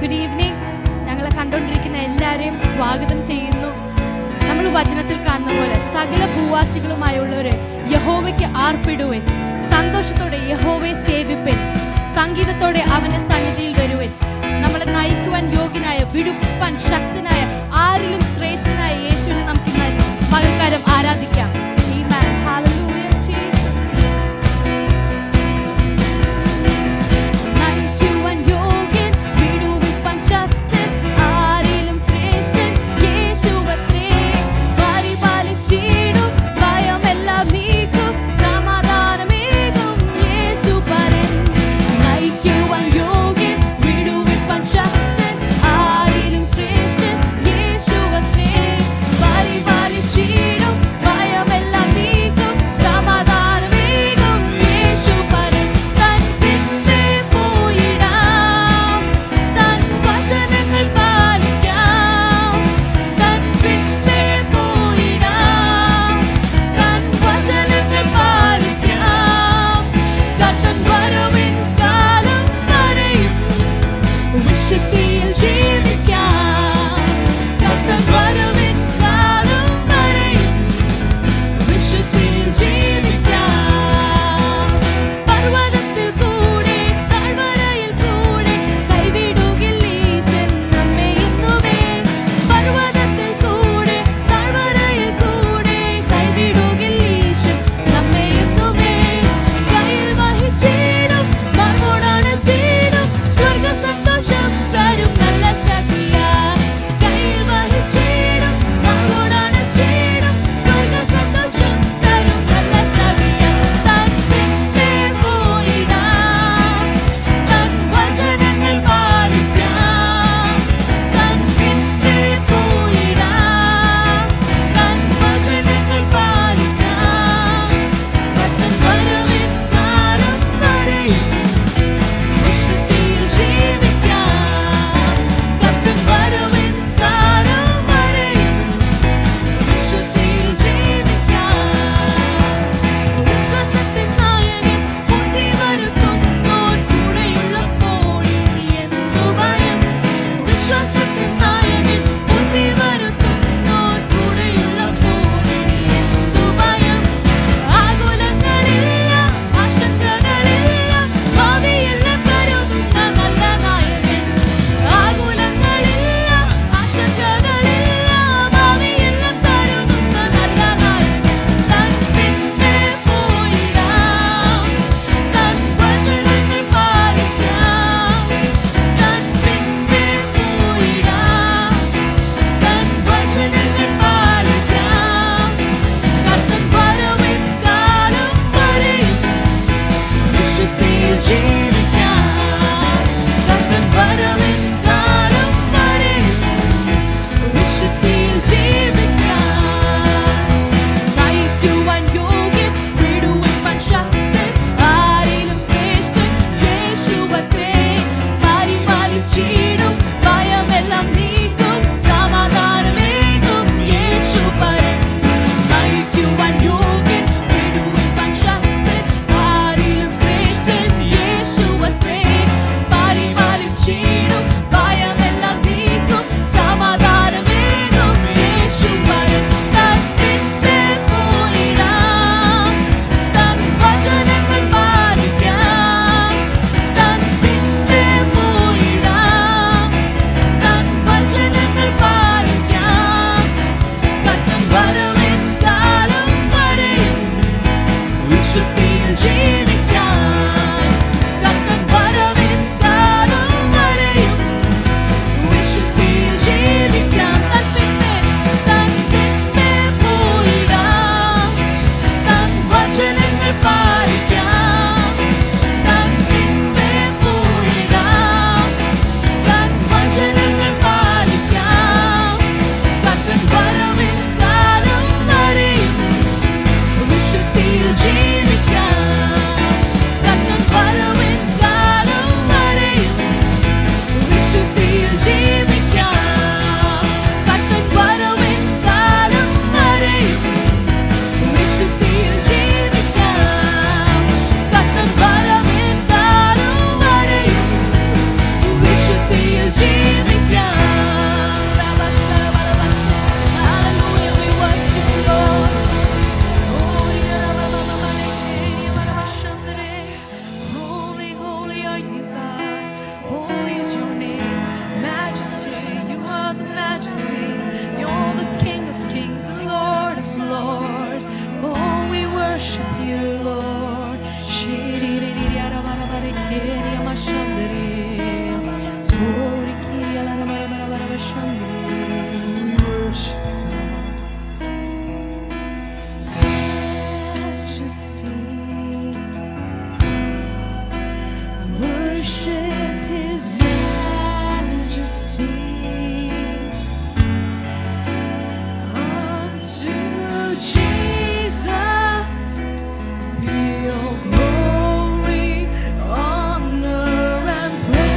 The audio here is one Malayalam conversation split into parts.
Good evening. ഞങ്ങളെ കണ്ടുകൊണ്ടിരിക്കുന്ന എല്ലാവരെയും സ്വാഗതം ചെയ്യുന്നു. നമ്മൾ വചനത്തിൽ കാണുന്ന പോലെ സകല ഭൂവാസികളുമായുള്ളവർ യഹോവയ്ക്ക് ആർപ്പിടുവൻ, സന്തോഷത്തോടെ യഹോവയെ സേവിപ്പൻ, സംഗീതത്തോടെ അവന്റെ സന്നിധിയിൽ വരുവൻ. നമ്മളെ നയിക്കുവാൻ യോഗ്യനായ, വിടുപ്പാൻ ശക്തനായ, ആരിലും ശ്രേഷ്ഠനായ യേശുവിനെ നമുക്ക് പകൽക്കാലം ആരാധിക്കാം. Amen. Hallelujah, Jesus. നയിക്കുവാൻ യോഗ്യൻ, വിടുവിപ്പാൻ ശക്തൻ, ആരിലും ശ്രേഷ്ഠൻ യേശുവത്രേ. പരിപാലിച്ചിടും, ഭയമെല്ലാം നീക്കും, സമാധാനമേകും യേശു പരൻ. നയിക്കുവാൻ Glory, honor, and praise.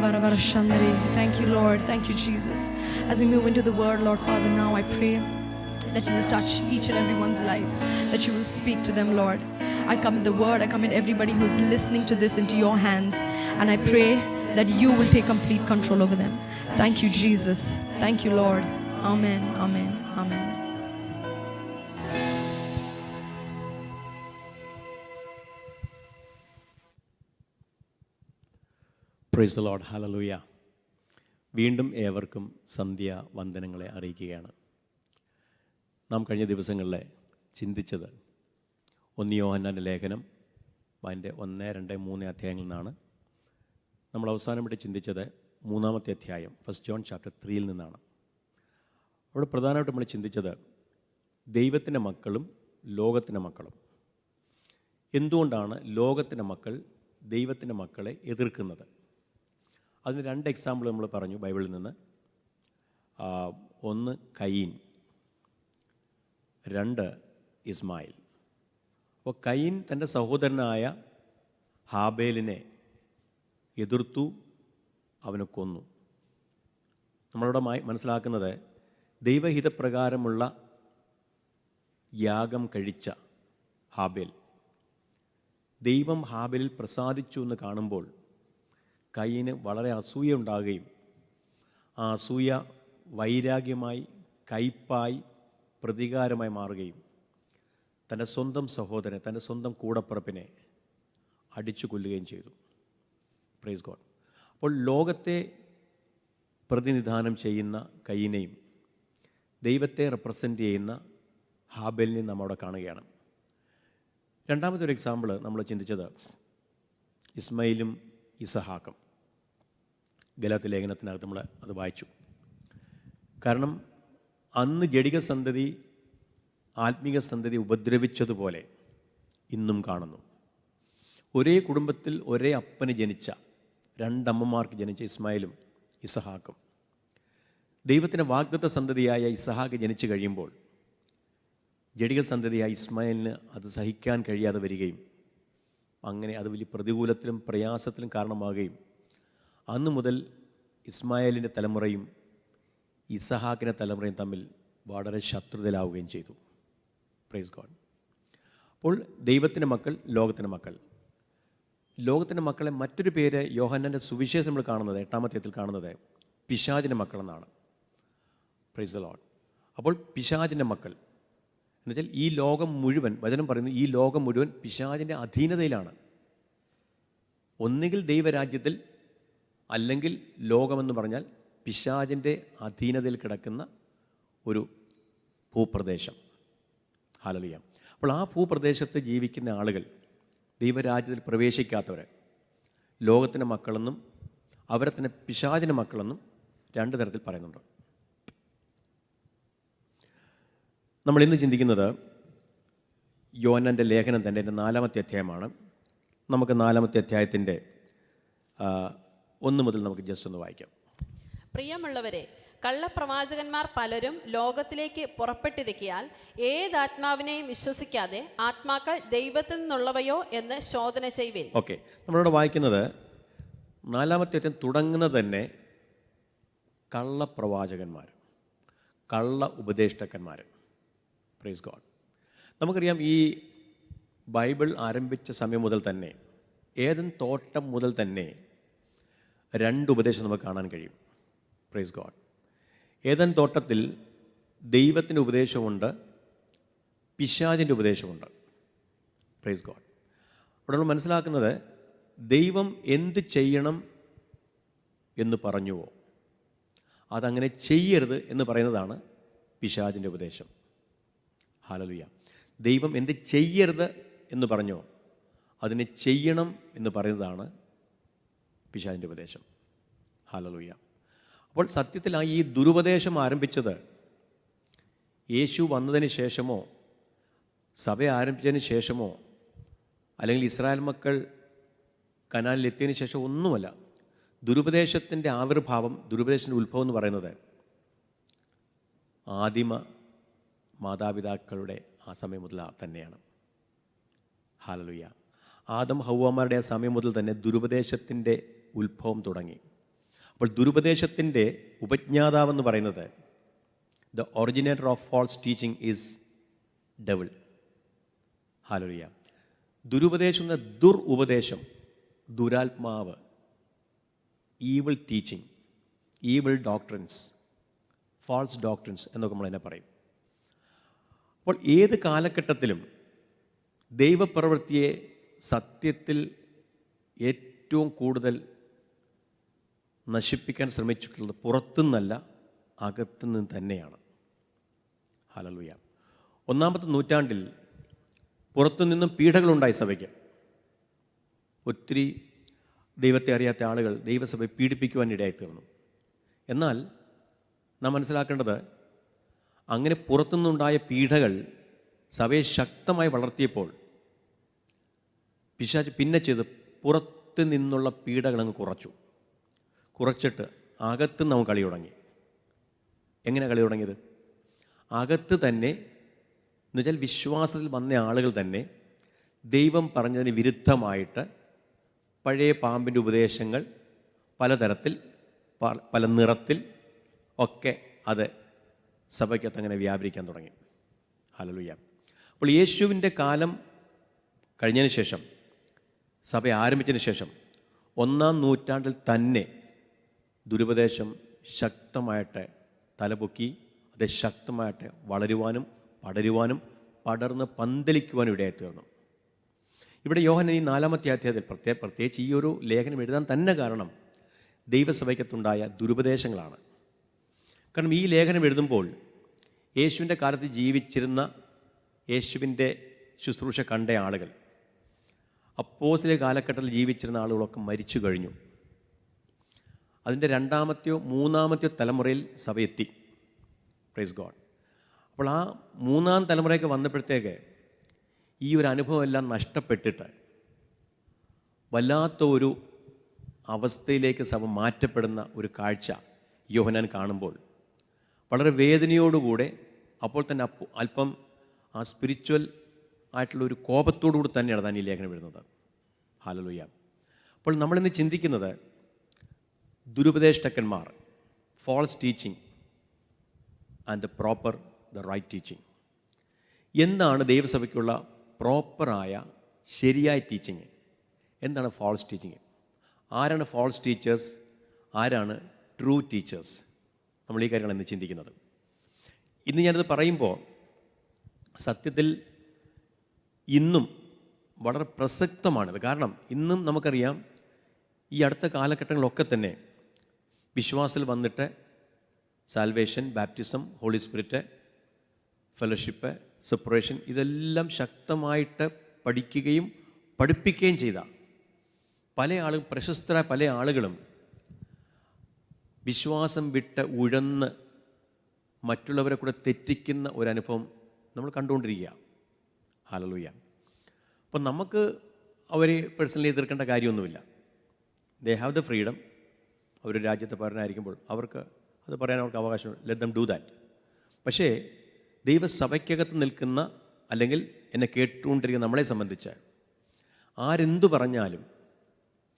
Thank you, Lord. Thank you, Jesus. As we move into the word, Lord Father, now I pray that you will touch each and everyone's lives, that you will speak to them, Lord. I commit the word, I commit everybody who's listening to this into your hands, and I pray that you will take complete control over them. Thank you, Jesus. Thank you, Lord. Amen, amen, amen. Price the Lord, hallelujah. വീണ്ടും ഏവർക്കും സന്ധ്യ വന്ദനങ്ങളെ അറിയിക്കുകയാണ്. നാം കഴിഞ്ഞ ദിവസങ്ങളിൽ ചിന്തിച്ചത് 1 യോഹന്നാൻ്റെ ലേഖനം അതിൻ്റെ 1, 2, 3 അധ്യായങ്ങളിൽ നിന്നാണ്. നമ്മൾ അവസാനമായിട്ട് ചിന്തിച്ചത് 3-ാമത്തെ അധ്യായം, 1 ജോൺ ചാപ്റ്റർ 3 നിന്നാണ്. അവിടെ പ്രധാനമായിട്ട് നമ്മൾ ചിന്തിച്ചത് ദൈവത്തിൻ്റെ മക്കളും ലോകത്തിൻ്റെ മക്കളും. എന്തുകൊണ്ടാണ് ലോകത്തിൻ്റെ മക്കൾ ദൈവത്തിൻ്റെ മക്കളെ എതിർക്കുന്നത്? അതിന് 2 എക്സാമ്പിൾ നമ്മൾ പറഞ്ഞു ബൈബിളിൽ നിന്ന്. 1 കയീൻ, 2 ഇസ്മായിൽ. അപ്പോൾ കയീൻ തൻ്റെ സഹോദരനായ ഹാബേലിനെ എതിർത്തു, അവനെ കൊന്നു. നമ്മളിവിടെ മനസ്സിലാക്കുന്നത് ദൈവഹിതപ്രകാരമുള്ള യാഗം കഴിച്ച ഹാബേൽ, ദൈവം ഹാബേലിൽ പ്രസാദിച്ചു എന്ന് കാണുമ്പോൾ കയീന് വളരെ അസൂയ ഉണ്ടാകുകയും ആ അസൂയ വൈരാഗ്യമായി, കയ്പായി, പ്രതികാരമായി മാറുകയും തൻ്റെ സ്വന്തം സഹോദരനെ, തൻ്റെ സ്വന്തം കൂടപ്പിറപ്പിനെ അടിച്ചു കൊല്ലുകയും ചെയ്തു. Praise God. അപ്പോൾ ലോകത്തെ പ്രതിനിധാനം ചെയ്യുന്ന കയീനെയും ദൈവത്തെ റെപ്രസെൻ്റ് ചെയ്യുന്ന ഹാബേലിനെയും നമ്മൾ അവിടെ കാണുകയാണ്. രണ്ടാമത്തെ ഒരു എക്സാമ്പിൾ നമ്മൾ ചിന്തിച്ചത് ഇസ്മായിലും ഇസഹാക്കും. ഗലാത്യ ലേഖനത്തിനകത്ത് നമ്മൾ അത് വായിച്ചു. കാരണം അന്ന് ജഡിക സന്തതി ആത്മീക സന്തതി ഉപദ്രവിച്ചതുപോലെ ഇന്നും കാണുന്നു. ഒരേ കുടുംബത്തിൽ ഒരേ അപ്പന് ജനിച്ച 2 അമ്മമാർക്ക് ജനിച്ച ഇസ്മായിലും ഇസഹാക്കും, ദൈവത്തിൻ്റെ വാഗ്ദത്ത സന്തതിയായ ഇസഹാക്ക് ജനിച്ചു കഴിയുമ്പോൾ ജഡിക സന്തതിയായ ഇസ്മായിലിന് അത് സഹിക്കാൻ കഴിയാതെ വരികയും അങ്ങനെ അത് വലിയ പ്രതികൂലത്തിലും പ്രയാസത്തിലും കാരണമാകുകയും അന്നു മുതൽ ഇസ്മായിലിൻ്റെ തലമുറയും ഇസഹാക്കിൻ്റെ തലമുറയും തമ്മിൽ വളരെ ശത്രുതയിലാവുകയും ചെയ്തു. Praise God. അപ്പോൾ ദൈവത്തിൻ്റെ മക്കൾ, ലോകത്തിൻ്റെ മക്കൾ. ലോകത്തിൻ്റെ മക്കളെ മറ്റൊരു പേര് യോഹന്നാൻ്റെ സുവിശേഷം നമ്മൾ കാണുന്നത് 8-ാം അധ്യായത്തിൽ കാണുന്നത് പിശാചിൻ്റെ മക്കളെന്നാണ്. Price the Lord. അപ്പോൾ പിശാചിൻ്റെ മക്കൾ എന്നുവെച്ചാൽ ഈ ലോകം മുഴുവൻ, വചനം പറയുന്നു, ഈ ലോകം മുഴുവൻ പിശാചിൻ്റെ അധീനതയിലാണ്. ഒന്നുകിൽ ദൈവരാജ്യത്തിൽ, അല്ലെങ്കിൽ ലോകമെന്ന് പറഞ്ഞാൽ പിശാചിൻ്റെ അധീനതയിൽ കിടക്കുന്ന ഒരു ഭൂപ്രദേശം. ഹല്ലേലൂയ. അപ്പോൾ ആ ഭൂപ്രദേശത്ത് ജീവിക്കുന്ന ആളുകൾ, ദൈവരാജ്യത്തിൽ പ്രവേശിക്കാത്തവർ, ലോകത്തിൻ്റെ മക്കളെന്നും അവരെ തന്നെ പിശാചിൻ്റെ മക്കളെന്നും 2 തരത്തിൽ പറയുന്നുണ്ട്. നമ്മൾ ഇന്ന് ചിന്തിക്കുന്നത് യോഹന്നാൻ്റെ ലേഖനം തന്നെ 4-ാമത്തെ അധ്യായമാണ്. നമുക്ക് 4-ാമത്തെ അധ്യായത്തിൻ്റെ 1 മുതൽ നമുക്ക് ജസ്റ്റ് ഒന്ന് വായിക്കാം. പ്രിയമുള്ളവരെ, കള്ളപ്രവാചകന്മാർ പലരും ലോകത്തിലേക്ക് പുറപ്പെട്ടിരിക്കയാൽ ഏതാത്മാവിനെയും വിശ്വസിക്കാതെ ആത്മാക്കൾ ദൈവത്തിൽ നിന്നുള്ളവയോ എന്ന് ശോധന ചെയ്യുവിൻ. ഓക്കെ, നമ്മളിവിടെ വായിക്കുന്നത് 4-ാമത്തെ അധ്യായം തുടങ്ങുന്നത് തന്നെ കള്ളപ്രവാചകന്മാർ, കള്ള ഉപദേഷ്ടാക്കന്മാർ. Praise God. നമുക്കറിയാം, ഈ ബൈബിൾ ആരംഭിച്ച സമയം മുതൽ തന്നെ, ഏദൻ തോട്ടം മുതൽ തന്നെ 2 ഉപദേശം നമുക്ക് കാണാൻ കഴിയും. Praise God. ഏദൻ തോട്ടത്തിൽ ദൈവത്തിൻ്റെ ഉപദേശമുണ്ട്, പിശാചിൻ്റെ ഉപദേശമുണ്ട്. Praise God. അവിടെ നമ്മൾ മനസ്സിലാക്കുന്നത് ദൈവം എന്ത് ചെയ്യണം എന്ന് പറഞ്ഞുവോ അതങ്ങനെ ചെയ്യരുത് എന്ന് പറയുന്നതാണ് പിശാചിൻ്റെ ഉപദേശം. ഹല്ലേലൂയ. ദൈവം എന്ത് ചെയ്യരുത് എന്ന് പറഞ്ഞോ അതിനെ ചെയ്യണം എന്ന് പറയുന്നതാണ് പിശാചിൻ്റെ ഉപദേശം. ഹല്ലേലൂയ. അപ്പോൾ സത്യത്തിൽ ഈ ദുരുപദേശം ആരംഭിച്ചത് യേശു വന്നതിന് ശേഷമോ സഭ ആരംഭിച്ചതിന് ശേഷമോ അല്ലെങ്കിൽ ഇസ്രായേൽ മക്കൾ കനാനിലെത്തിയതിന് ശേഷം ഒന്നുമല്ല. ദുരുപദേശത്തിൻ്റെ ആവിർഭാവം, ദുരുപദേശത്തിൻ്റെ ഉത്ഭവം എന്ന് പറയുന്നത് ആദിമ മാതാപിതാക്കളുടെ ആ സമയം മുതൽ തന്നെയാണ്. ഹല്ലേലൂയ. ആദം ഹൗവമാരുടെ ആ സമയം മുതൽ തന്നെ ദുരുപദേശത്തിൻ്റെ ഉത്ഭവം തുടങ്ങി. അപ്പോൾ ദുരുപദേശത്തിൻ്റെ ഉപജ്ഞാതാവെന്ന് പറയുന്നത് the originator of false teaching is devil. Hallelujah. ദുരുപദേശം എന്ന ദുരുപദേശം, ദുരാത്മാവ്, evil teaching, evil doctrines, false doctrines എന്നൊക്കെ നമ്മൾ തന്നെ പറയും. അപ്പോൾ ഏത് കാലഘട്ടത്തിലും ദൈവപ്രവൃത്തിയെ സത്യത്തിൽ ഏറ്റവും കൂടുതൽ നശിപ്പിക്കാൻ ശ്രമിച്ചിട്ടുള്ളത് പുറത്തുനിന്നല്ല, അകത്തുനിന്ന് തന്നെയാണ്. ഹല്ലേലൂയ. 1-ാമത്തെ നൂറ്റാണ്ടിൽ പുറത്തുനിന്നും പീഡകളുണ്ടായി സഭയ്ക്ക്. ഒത്തിരി ദൈവത്തെ അറിയാത്ത ആളുകൾ ദൈവസഭയെ പീഡിപ്പിക്കുവാൻ ഇടയായിത്തീർന്നു. എന്നാൽ നാം മനസ്സിലാക്കേണ്ടത്, അങ്ങനെ പുറത്തുനിന്നുണ്ടായ പീഡകൾ സഭയെ ശക്തമായി വളർത്തിയപ്പോൾ പിശാച് പിന്നെ ചെയ്ത് പുറത്തു നിന്നുള്ള പീഡകളങ്ങ് കുറച്ചിട്ട് അകത്ത് നാം കളി തുടങ്ങി. എങ്ങനെ കളി തുടങ്ങിയത്? അകത്ത് തന്നെ, എന്നുവെച്ചാൽ വിശ്വാസത്തിൽ വന്ന ആളുകൾ തന്നെ ദൈവം പറഞ്ഞതിന് വിരുദ്ധമായിട്ട് പഴയ പാമ്പിൻ്റെ ഉപദേശങ്ങൾ പലതരത്തിൽ പല നിറത്തിൽ ഒക്കെ അത് സഭയ്ക്കകത്ത് അങ്ങനെ വ്യാപരിക്കാൻ തുടങ്ങി. ഹല്ലേലൂയ. അപ്പോൾ യേശുവിൻ്റെ കാലം കഴിഞ്ഞതിന് ശേഷം, സഭ ആരംഭിച്ചതിന് ശേഷം 1-ാം നൂറ്റാണ്ടിൽ തന്നെ ദുരുപദേശം ശക്തമായിട്ട് തലപൊക്കി, അത് ശക്തമായിട്ട് വളരുവാനും പടരുവാനും പടർന്ന് പന്തലിക്കുവാനും ഇടയായിത്തീർന്നു. ഇവിടെ യോഹന്നാൻ ഈ 4-ാമത്തെ അധ്യായത്തിൽ പ്രത്യേകിച്ച് ഈ ഒരു ലേഖനം എഴുതാൻ തന്നെ കാരണം ദൈവസഭയ്ക്കത്തുണ്ടായ ദുരുപദേശങ്ങളാണ്. കാരണം ഈ ലേഖനം എഴുതുമ്പോൾ യേശുവിൻ്റെ കാലത്ത് ജീവിച്ചിരുന്ന, യേശുവിൻ്റെ ശുശ്രൂഷ കണ്ട ആളുകൾ, അപ്പോസ്തല കാലഘട്ടത്തിൽ ജീവിച്ചിരുന്ന ആളുകളൊക്കെ മരിച്ചു കഴിഞ്ഞു. അതിൻ്റെ 2-ാമത്തെയോ 3-ാമത്തെയോ തലമുറയിൽ സഭ എത്തി. Praise God. അപ്പോൾ ആ 3-ാം തലമുറയൊക്കെ വന്നപ്പോഴത്തേക്ക് ഈ ഒരു അനുഭവം എല്ലാം നഷ്ടപ്പെട്ടിട്ട് വല്ലാത്ത ഒരു അവസ്ഥയിലേക്ക് സഭ മാറ്റപ്പെടുന്ന ഒരു കാഴ്ച യോഹന്നാൻ കാണുമ്പോൾ വളരെ വേദനയോടുകൂടെ, അപ്പോൾ തന്നെ അല്പം ആ സ്പിരിച്വൽ ആയിട്ടുള്ള ഒരു കോപത്തോടുകൂടി തന്നെയാണ് താൻ ഈ ലേഖനം എഴുതുന്നത്. ഹല്ലേലൂയ. അപ്പോൾ നമ്മളിന്ന് ചിന്തിക്കുന്നത് ദുരുപദേഷ്ടക്കന്മാർ, false teaching and the right teaching. എന്താണ് ദൈവസഭയ്ക്കുള്ള പ്രോപ്പറായ ശരിയായ ടീച്ചിങ്? എന്താണ് ഫാൾസ് ടീച്ചിങ്? ആരാണ് ഫാൾസ് ടീച്ചേഴ്സ്? ആരാണ് ട്രൂ ടീച്ചേഴ്സ്? നമ്മൾ ഈ കാര്യങ്ങളാണ് ഇന്ന് ചിന്തിക്കുന്നത്. ഇന്ന് ഞാനത് പറയുമ്പോൾ സത്യത്തിൽ ഇന്നും വളരെ പ്രസക്തമാണിത്. കാരണം ഇന്നും നമുക്കറിയാം, ഈ അടുത്ത കാലഘട്ടങ്ങളിലൊക്കെ തന്നെ വിശ്വാസത്തിൽ വന്നിട്ട് salvation, baptism, holy spirit, fellowship, separation, ഇതെല്ലാം ശക്തമായിട്ട് പഠിക്കുകയും പഠിപ്പിക്കുകയും ചെയ്ത പ്രശസ്തരായ പല ആളുകളും വിശ്വാസം വിട്ട് ഉഴന്ന് മറ്റുള്ളവരെ കൂടെ തെറ്റിക്കുന്ന ഒരനുഭവം നമ്മൾ കണ്ടുകൊണ്ടിരിക്കുക. ഹല്ലേലൂയ. അപ്പം നമുക്ക് അവരെ പേഴ്സണലി എതിർക്കേണ്ട കാര്യമൊന്നുമില്ല. They have the freedom. അവർ രാജ്യത്തെ പൗരനായിരിക്കുമ്പോൾ അവർക്ക് അത് പറയാൻ അവർക്ക് അവകാശമുണ്ട്. Let them do that. പക്ഷേ ദൈവസഭയ്ക്കകത്ത് നിൽക്കുന്ന, അല്ലെങ്കിൽ എന്നെ കേട്ടുകൊണ്ടിരിക്കുന്ന നമ്മളെ സംബന്ധിച്ച് ആരെന്തു പറഞ്ഞാലും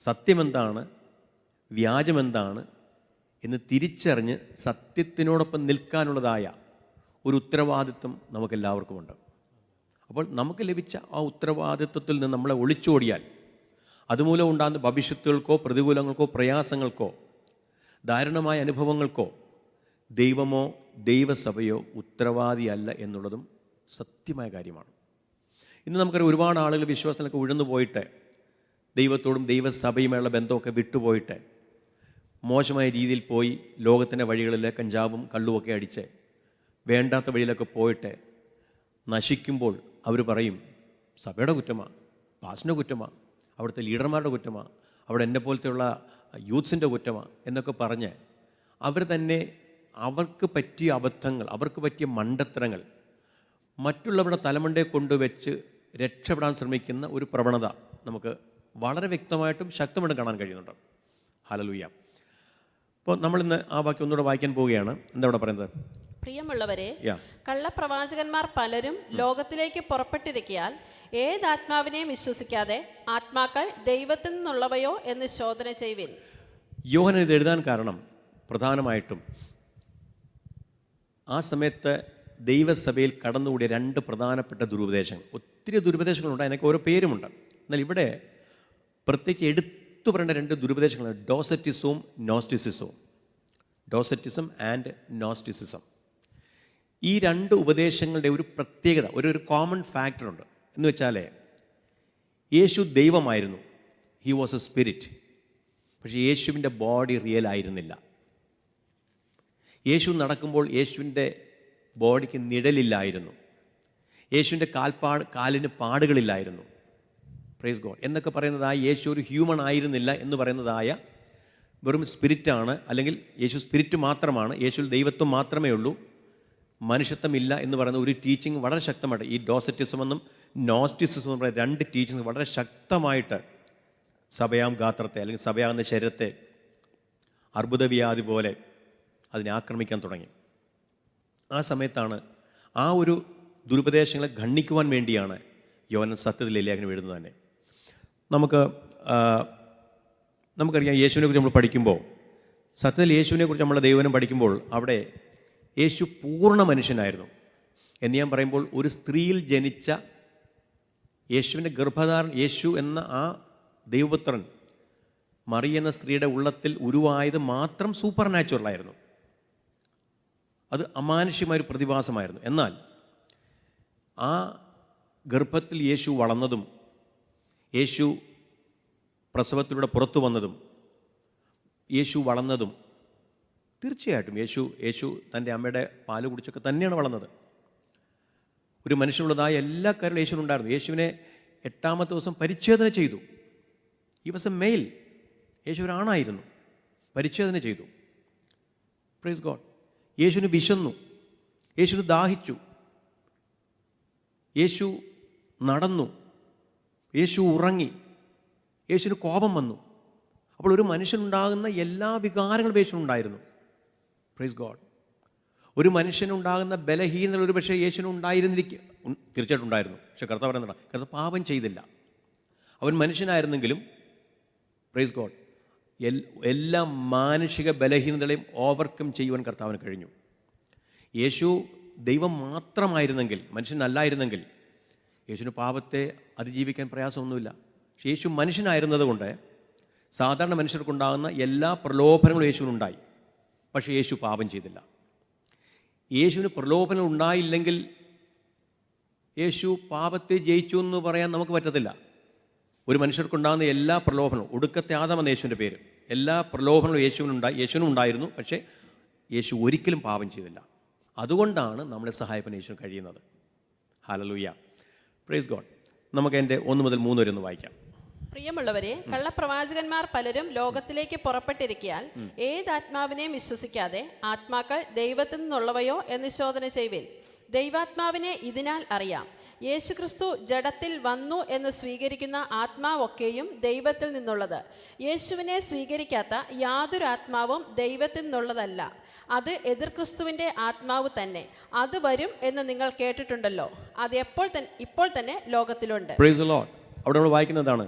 സത്യമെന്താണ്, വ്യാജമെന്താണ് എന്ന് തിരിച്ചറിഞ്ഞ് സത്യത്തിനോടൊപ്പം നിൽക്കാനുള്ളതായ ഒരു ഉത്തരവാദിത്വം നമുക്കെല്ലാവർക്കുമുണ്ട്. അപ്പോൾ നമുക്ക് ലഭിച്ച ആ ഉത്തരവാദിത്വത്തിൽ നിന്ന് നമ്മളെ ഒളിച്ചോടിയാൽ അതുമൂലം ഉണ്ടാകുന്ന ഭവിഷ്യത്തുകൾക്കോ പ്രതികൂലങ്ങൾക്കോ പ്രയാസങ്ങൾക്കോ ദാരുണമായ അനുഭവങ്ങൾക്കോ ദൈവമോ ദൈവസഭയോ ഉത്തരവാദിയല്ല എന്നുള്ളതും സത്യമായ കാര്യമാണ്. ഇന്ന് നമുക്കറിയാം, ഒരുപാട് ആളുകൾ വിശ്വാസത്തിലൊക്കെ ഉഴന്നു പോയിട്ട് ദൈവത്തോടും ദൈവസഭയുമായുള്ള ബന്ധമൊക്കെ വിട്ടുപോയിട്ട് മോശമായ രീതിയിൽ പോയി ലോകത്തിൻ്റെ വഴികളിൽ കഞ്ചാവും കള്ളുമൊക്കെ അടിച്ച് വേണ്ടാത്ത വഴിയിലൊക്കെ പോയിട്ട് നശിക്കുമ്പോൾ അവർ പറയും സഭയുടെ കുറ്റമാണ്, പാസ്റ്ററിൻ്റെ കുറ്റമാണ്, അവിടുത്തെ ലീഡർമാരുടെ കുറ്റമാണ്, അവിടെ എന്നെ പോലത്തെയുള്ള യൂത്ത്സിൻ്റെ കുറ്റമാണ് എന്നൊക്കെ പറഞ്ഞ് അവർ തന്നെ അവർക്ക് പറ്റിയ അബദ്ധങ്ങൾ, അവർക്ക് പറ്റിയ മണ്ടത്തരങ്ങൾ മറ്റുള്ളവരുടെ തലമണ്ടയെ കൊണ്ടുവച്ച് രക്ഷപ്പെടാൻ ശ്രമിക്കുന്ന ഒരു പ്രവണത നമുക്ക് വളരെ വ്യക്തമായിട്ടും ശക്തമായിട്ടും കാണാൻ കഴിയുന്നുണ്ട്. ഹല്ലേലൂയ. അപ്പോൾ നമ്മളിന്ന് ആ വാക്യം ഒന്നുകൂടെ വായിക്കാൻ പോവുകയാണ്. എന്താ ഇവിടെ പറയുന്നത്? പ്രിയമുള്ളവരെ, കള്ളപ്രവാചകന്മാർ പലരും ലോകത്തിലേക്ക് പുറപ്പെട്ടിരിക്കയാൽ ഏതാത്മാവിനെയും വിശ്വസിക്കാതെ ആത്മാക്കൾ ദൈവത്തിൽ നിന്നുള്ളവയോ എന്ന് ശോധന ചെയ്യുവിൻ. യോഹന്നാൻ ഇത് എഴുതാൻ കാരണം പ്രധാനമായിട്ടും ആ സമയത്ത് ദൈവസഭയിൽ കടന്നുകൂടിയ 2 പ്രധാനപ്പെട്ട ദുരുപദേശങ്ങൾ. ഒത്തിരി ദുരുപദേശങ്ങളുണ്ട്, അതിനൊക്കെ ഓരോ പേരുമുണ്ട്. എന്നാൽ ഇവിടെ പ്രത്യേകിച്ച് എടുത്തു പറയേണ്ട 2 ദുരുപദേശങ്ങളാണ് ഡോസറ്റിസവും നോസ്റ്റിസിസവും. Docetism and Gnosticism. ഈ 2 ഉപദേശങ്ങളുടെ ഒരു പ്രത്യേകത, ഒരു കോമൺ ഫാക്ടറുണ്ട്. എന്ന് വെച്ചാൽ യേശു ദൈവമായിരുന്നു, ഹി വാസ് എ സ്പിരിറ്റ്. പക്ഷേ യേശുവിൻ്റെ ബോഡി റിയൽ ആയിരുന്നില്ല. യേശു നടക്കുമ്പോൾ യേശുവിൻ്റെ ബോഡിക്ക് നിഴലില്ലായിരുന്നു, യേശുവിൻ്റെ കാലിന് പാടുകളില്ലായിരുന്നു. പ്രൈസ് ഗോഡ് എന്നൊക്കെ പറയുന്നതായ യേശു ഒരു ഹ്യൂമൺ ആയിരുന്നില്ല എന്ന് പറയുന്നതായ വെറും സ്പിരിറ്റാണ്, അല്ലെങ്കിൽ യേശു സ്പിരിറ്റ് മാത്രമാണ്, യേശുവിൽ ദൈവത്വം മാത്രമേ ഉള്ളൂ, മനുഷ്യത്വമില്ല എന്ന് പറയുന്ന ഒരു ടീച്ചിങ് വളരെ ശക്തമായിട്ട് ഈ ഡോസറ്റിസം എന്നും നോസ്റ്റിസിസം എന്ന് പറയുന്ന 2 ടീച്ചിങ്സ് വളരെ ശക്തമായിട്ട് സഭയാം ഗാത്രത്തെ അല്ലെങ്കിൽ സഭയാകുന്ന ശരീരത്തെ അർബുദവ്യാധി പോലെ അതിനെ ആക്രമിക്കാൻ തുടങ്ങി. ആ സമയത്താണ് ആ ഒരു ദുരുപദേശങ്ങളെ ഖണ്ഡിക്കുവാൻ വേണ്ടിയാണ് യോഹന്നാൻ സത്യത്തിൽ ലേഖനം എഴുതുന്നത് തന്നെ. നമുക്കറിയാം യേശുവിനെക്കുറിച്ച് നമ്മൾ പഠിക്കുമ്പോൾ, സത്യത്തിൽ യേശുവിനെക്കുറിച്ച് നമ്മൾ ദൈവനം പഠിക്കുമ്പോൾ അവിടെ യേശു പൂർണ്ണ മനുഷ്യനായിരുന്നു എന്ന് ഞാൻ പറയുമ്പോൾ ഒരു സ്ത്രീയിൽ ജനിച്ച യേശുവിൻ്റെ ഗർഭധാരൺ, യേശു എന്ന ആ ദൈവപുത്രൻ മറിയ എന്ന സ്ത്രീയുടെ ഉള്ളത്തിൽ ഉരുവായത് മാത്രം സൂപ്പർ നാച്ചുറലായിരുന്നു. അത് അമാനുഷ്യമായൊരു പ്രതിഭാസമായിരുന്നു. എന്നാൽ ആ ഗർഭത്തിൽ യേശു വളർന്നതും യേശു പ്രസവത്തിലൂടെ പുറത്തു വന്നതും യേശു വളർന്നതും തീർച്ചയായിട്ടും യേശു തൻ്റെ അമ്മയുടെ പാല് കുടിച്ചൊക്കെ തന്നെയാണ് വളർന്നത്. ഒരു മനുഷ്യനുള്ളതായ എല്ലാ കാര്യങ്ങളും യേശുവിനുണ്ടായിരുന്നു. യേശുവിനെ 8-ാമത്തെ ദിവസം പരിച്ഛേദന ചെയ്തു. ഈ വാസ് എ മെയിൽ. യേശു ഒരാണായിരുന്നു, പരിച്ഛേദന ചെയ്തു. Praise God. യേശുവിന് വിശന്നു, യേശുവിന് ദാഹിച്ചു, യേശു നടന്നു, യേശു ഉറങ്ങി, യേശുവിന് കോപം വന്നു. അപ്പോൾ ഒരു മനുഷ്യനുണ്ടാകുന്ന എല്ലാ വികാരങ്ങളും യേശുവിനുണ്ടായിരുന്നു. Praise God. ഒരു മനുഷ്യനുണ്ടാകുന്ന ബലഹീനത ഒരു പക്ഷേ യേശുവിനുണ്ടായിരുന്നിരിക്കും, തീർച്ചയായിട്ടും ഉണ്ടായിരുന്നു. പക്ഷേ കർത്താവ് പറയുന്നുണ്ട്, കർത്താവ് പാപം ചെയ്തില്ല. അവൻ മനുഷ്യനായിരുന്നെങ്കിലും പ്രൈസ് ഗോഡ് എല്ലാ മാനുഷിക ബലഹീനതകളെയും ഓവർകം ചെയ്യുവാൻ കർത്താവിന് കഴിഞ്ഞു. യേശു ദൈവം മാത്രമായിരുന്നെങ്കിൽ, മനുഷ്യനല്ലായിരുന്നെങ്കിൽ യേശുവിന് പാപത്തെ അതിജീവിക്കാൻ പ്രയാസമൊന്നുമില്ല. പക്ഷേ യേശു മനുഷ്യനായിരുന്നത് കൊണ്ട് സാധാരണ മനുഷ്യർക്കുണ്ടാകുന്ന എല്ലാ പ്രലോഭനങ്ങളും യേശുവിനുണ്ടായി. പക്ഷേ യേശു പാപം ചെയ്തില്ല. യേശുവിന് പ്രലോഭനം ഉണ്ടായില്ലെങ്കിൽ യേശു പാപത്തെ ജയിച്ചു എന്ന് പറയാൻ നമുക്ക് പറ്റത്തില്ല. ഒരു മനുഷ്യർക്കുണ്ടാകുന്ന എല്ലാ പ്രലോഭനവും, ഒടുക്കത്തെ ആദമെന്ന യേശുവിൻ്റെ പേര്, എല്ലാ പ്രലോഭനവും യേശുവിനും ഉണ്ടായിരുന്നു. പക്ഷേ യേശു ഒരിക്കലും പാപം ചെയ്തില്ല. അതുകൊണ്ടാണ് നമ്മളെ സഹായിക്കാൻ യേശു കഴിയുന്നത്. Hallelujah, praise God. നമുക്ക് എൻ്റെ 1 മുതൽ 3 വരെ ഒന്ന് വായിക്കാം. പ്രിയമുള്ളവരെ, കള്ളപ്രവാചകന്മാർ പലരും ലോകത്തിലേക്ക് പുറപ്പെട്ടിരിക്കാൻ ഏതാത്മാവിനെയും വിശ്വസിക്കാതെ ആത്മാക്കൾ ദൈവത്തിൽ നിന്നുള്ളവയോ എന്ന് ശോധന ചെയ്യുവിൻ. ദൈവാത്മാവിനെ ഇതിനാൽ അറിയാം, യേശുക്രിസ്തു ജഡത്തിൽ വന്നു എന്ന് സ്വീകരിക്കുന്ന ആത്മാവൊക്കെയും ദൈവത്തിൽ നിന്നുള്ളത്. യേശുവിനെ സ്വീകരിക്കാത്ത യാതൊരു ആത്മാവും ദൈവത്തിൽ നിന്നുള്ളതല്ല. അത് എതിർ ക്രിസ്തുവിൻ്റെ ആത്മാവ് തന്നെ. അത് വരും എന്ന് നിങ്ങൾ കേട്ടിട്ടുണ്ടല്ലോ. അത് ഇപ്പോൾ തന്നെ ലോകത്തിലുണ്ട്. Price the Lord. അവിടെ നമ്മൾ വായിക്കുന്നതാണ്,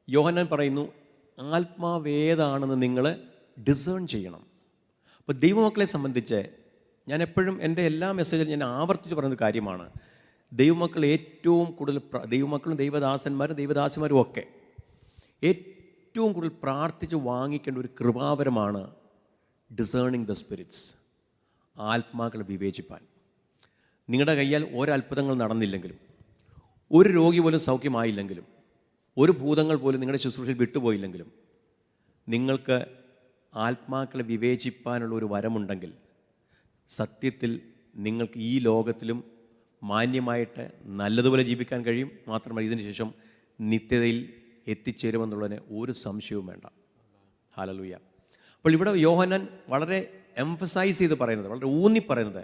യോഹന്നാൻ പറയുന്നു, ആത്മാവേതാണെന്ന് നിങ്ങൾ ഡിസേൺ ചെയ്യണം. അപ്പോൾ ദൈവമക്കളെ സംബന്ധിച്ച് ഞാൻ എപ്പോഴും എൻ്റെ എല്ലാ മെസ്സേജിലും ഞാൻ ആവർത്തിച്ച് പറയുന്നൊരു കാര്യമാണ്, ദൈവമക്കൾ ഏറ്റവും കൂടുതൽ, ദൈവമക്കളും ദൈവദാസന്മാരും ഒക്കെ ഏറ്റവും കൂടുതൽ പ്രാർത്ഥിച്ച് വാങ്ങിക്കേണ്ട ഒരു കൃപാവരമാണ് ഡിസേണിങ് ദ സ്പിരിറ്റ്സ്, ആത്മാക്കളെ വിവേചിപ്പാൻ. നിങ്ങളുടെ കയ്യാൽ ഒരത്ഭുതങ്ങൾ നടന്നില്ലെങ്കിലും, ഒരു രോഗി പോലും സൗഖ്യമായില്ലെങ്കിലും, ഒരു ഭൂതങ്ങൾ പോലും നിങ്ങളുടെ ശുശ്രൂഷയിൽ വിട്ടുപോയില്ലെങ്കിലും, നിങ്ങൾക്ക് ആത്മാക്കളെ വിവേചിപ്പാനുള്ള ഒരു വരമുണ്ടെങ്കിൽ സത്യത്തിൽ നിങ്ങൾക്ക് ഈ ലോകത്തിലും മാന്യമായിട്ട് നല്ലതുപോലെ ജീവിക്കാൻ കഴിയും. മാത്രമല്ല ഇതിന് ശേഷം നിത്യതയിൽ എത്തിച്ചേരുമെന്നുള്ളതിന് ഒരു സംശയവും വേണ്ട. ഹല്ലേലൂയ. അപ്പോൾ ഇവിടെ യോഹന്നാൻ വളരെ എംഫസൈസ് ചെയ്ത് പറയുന്നത്, വളരെ ഊന്നി പറയുന്നത്,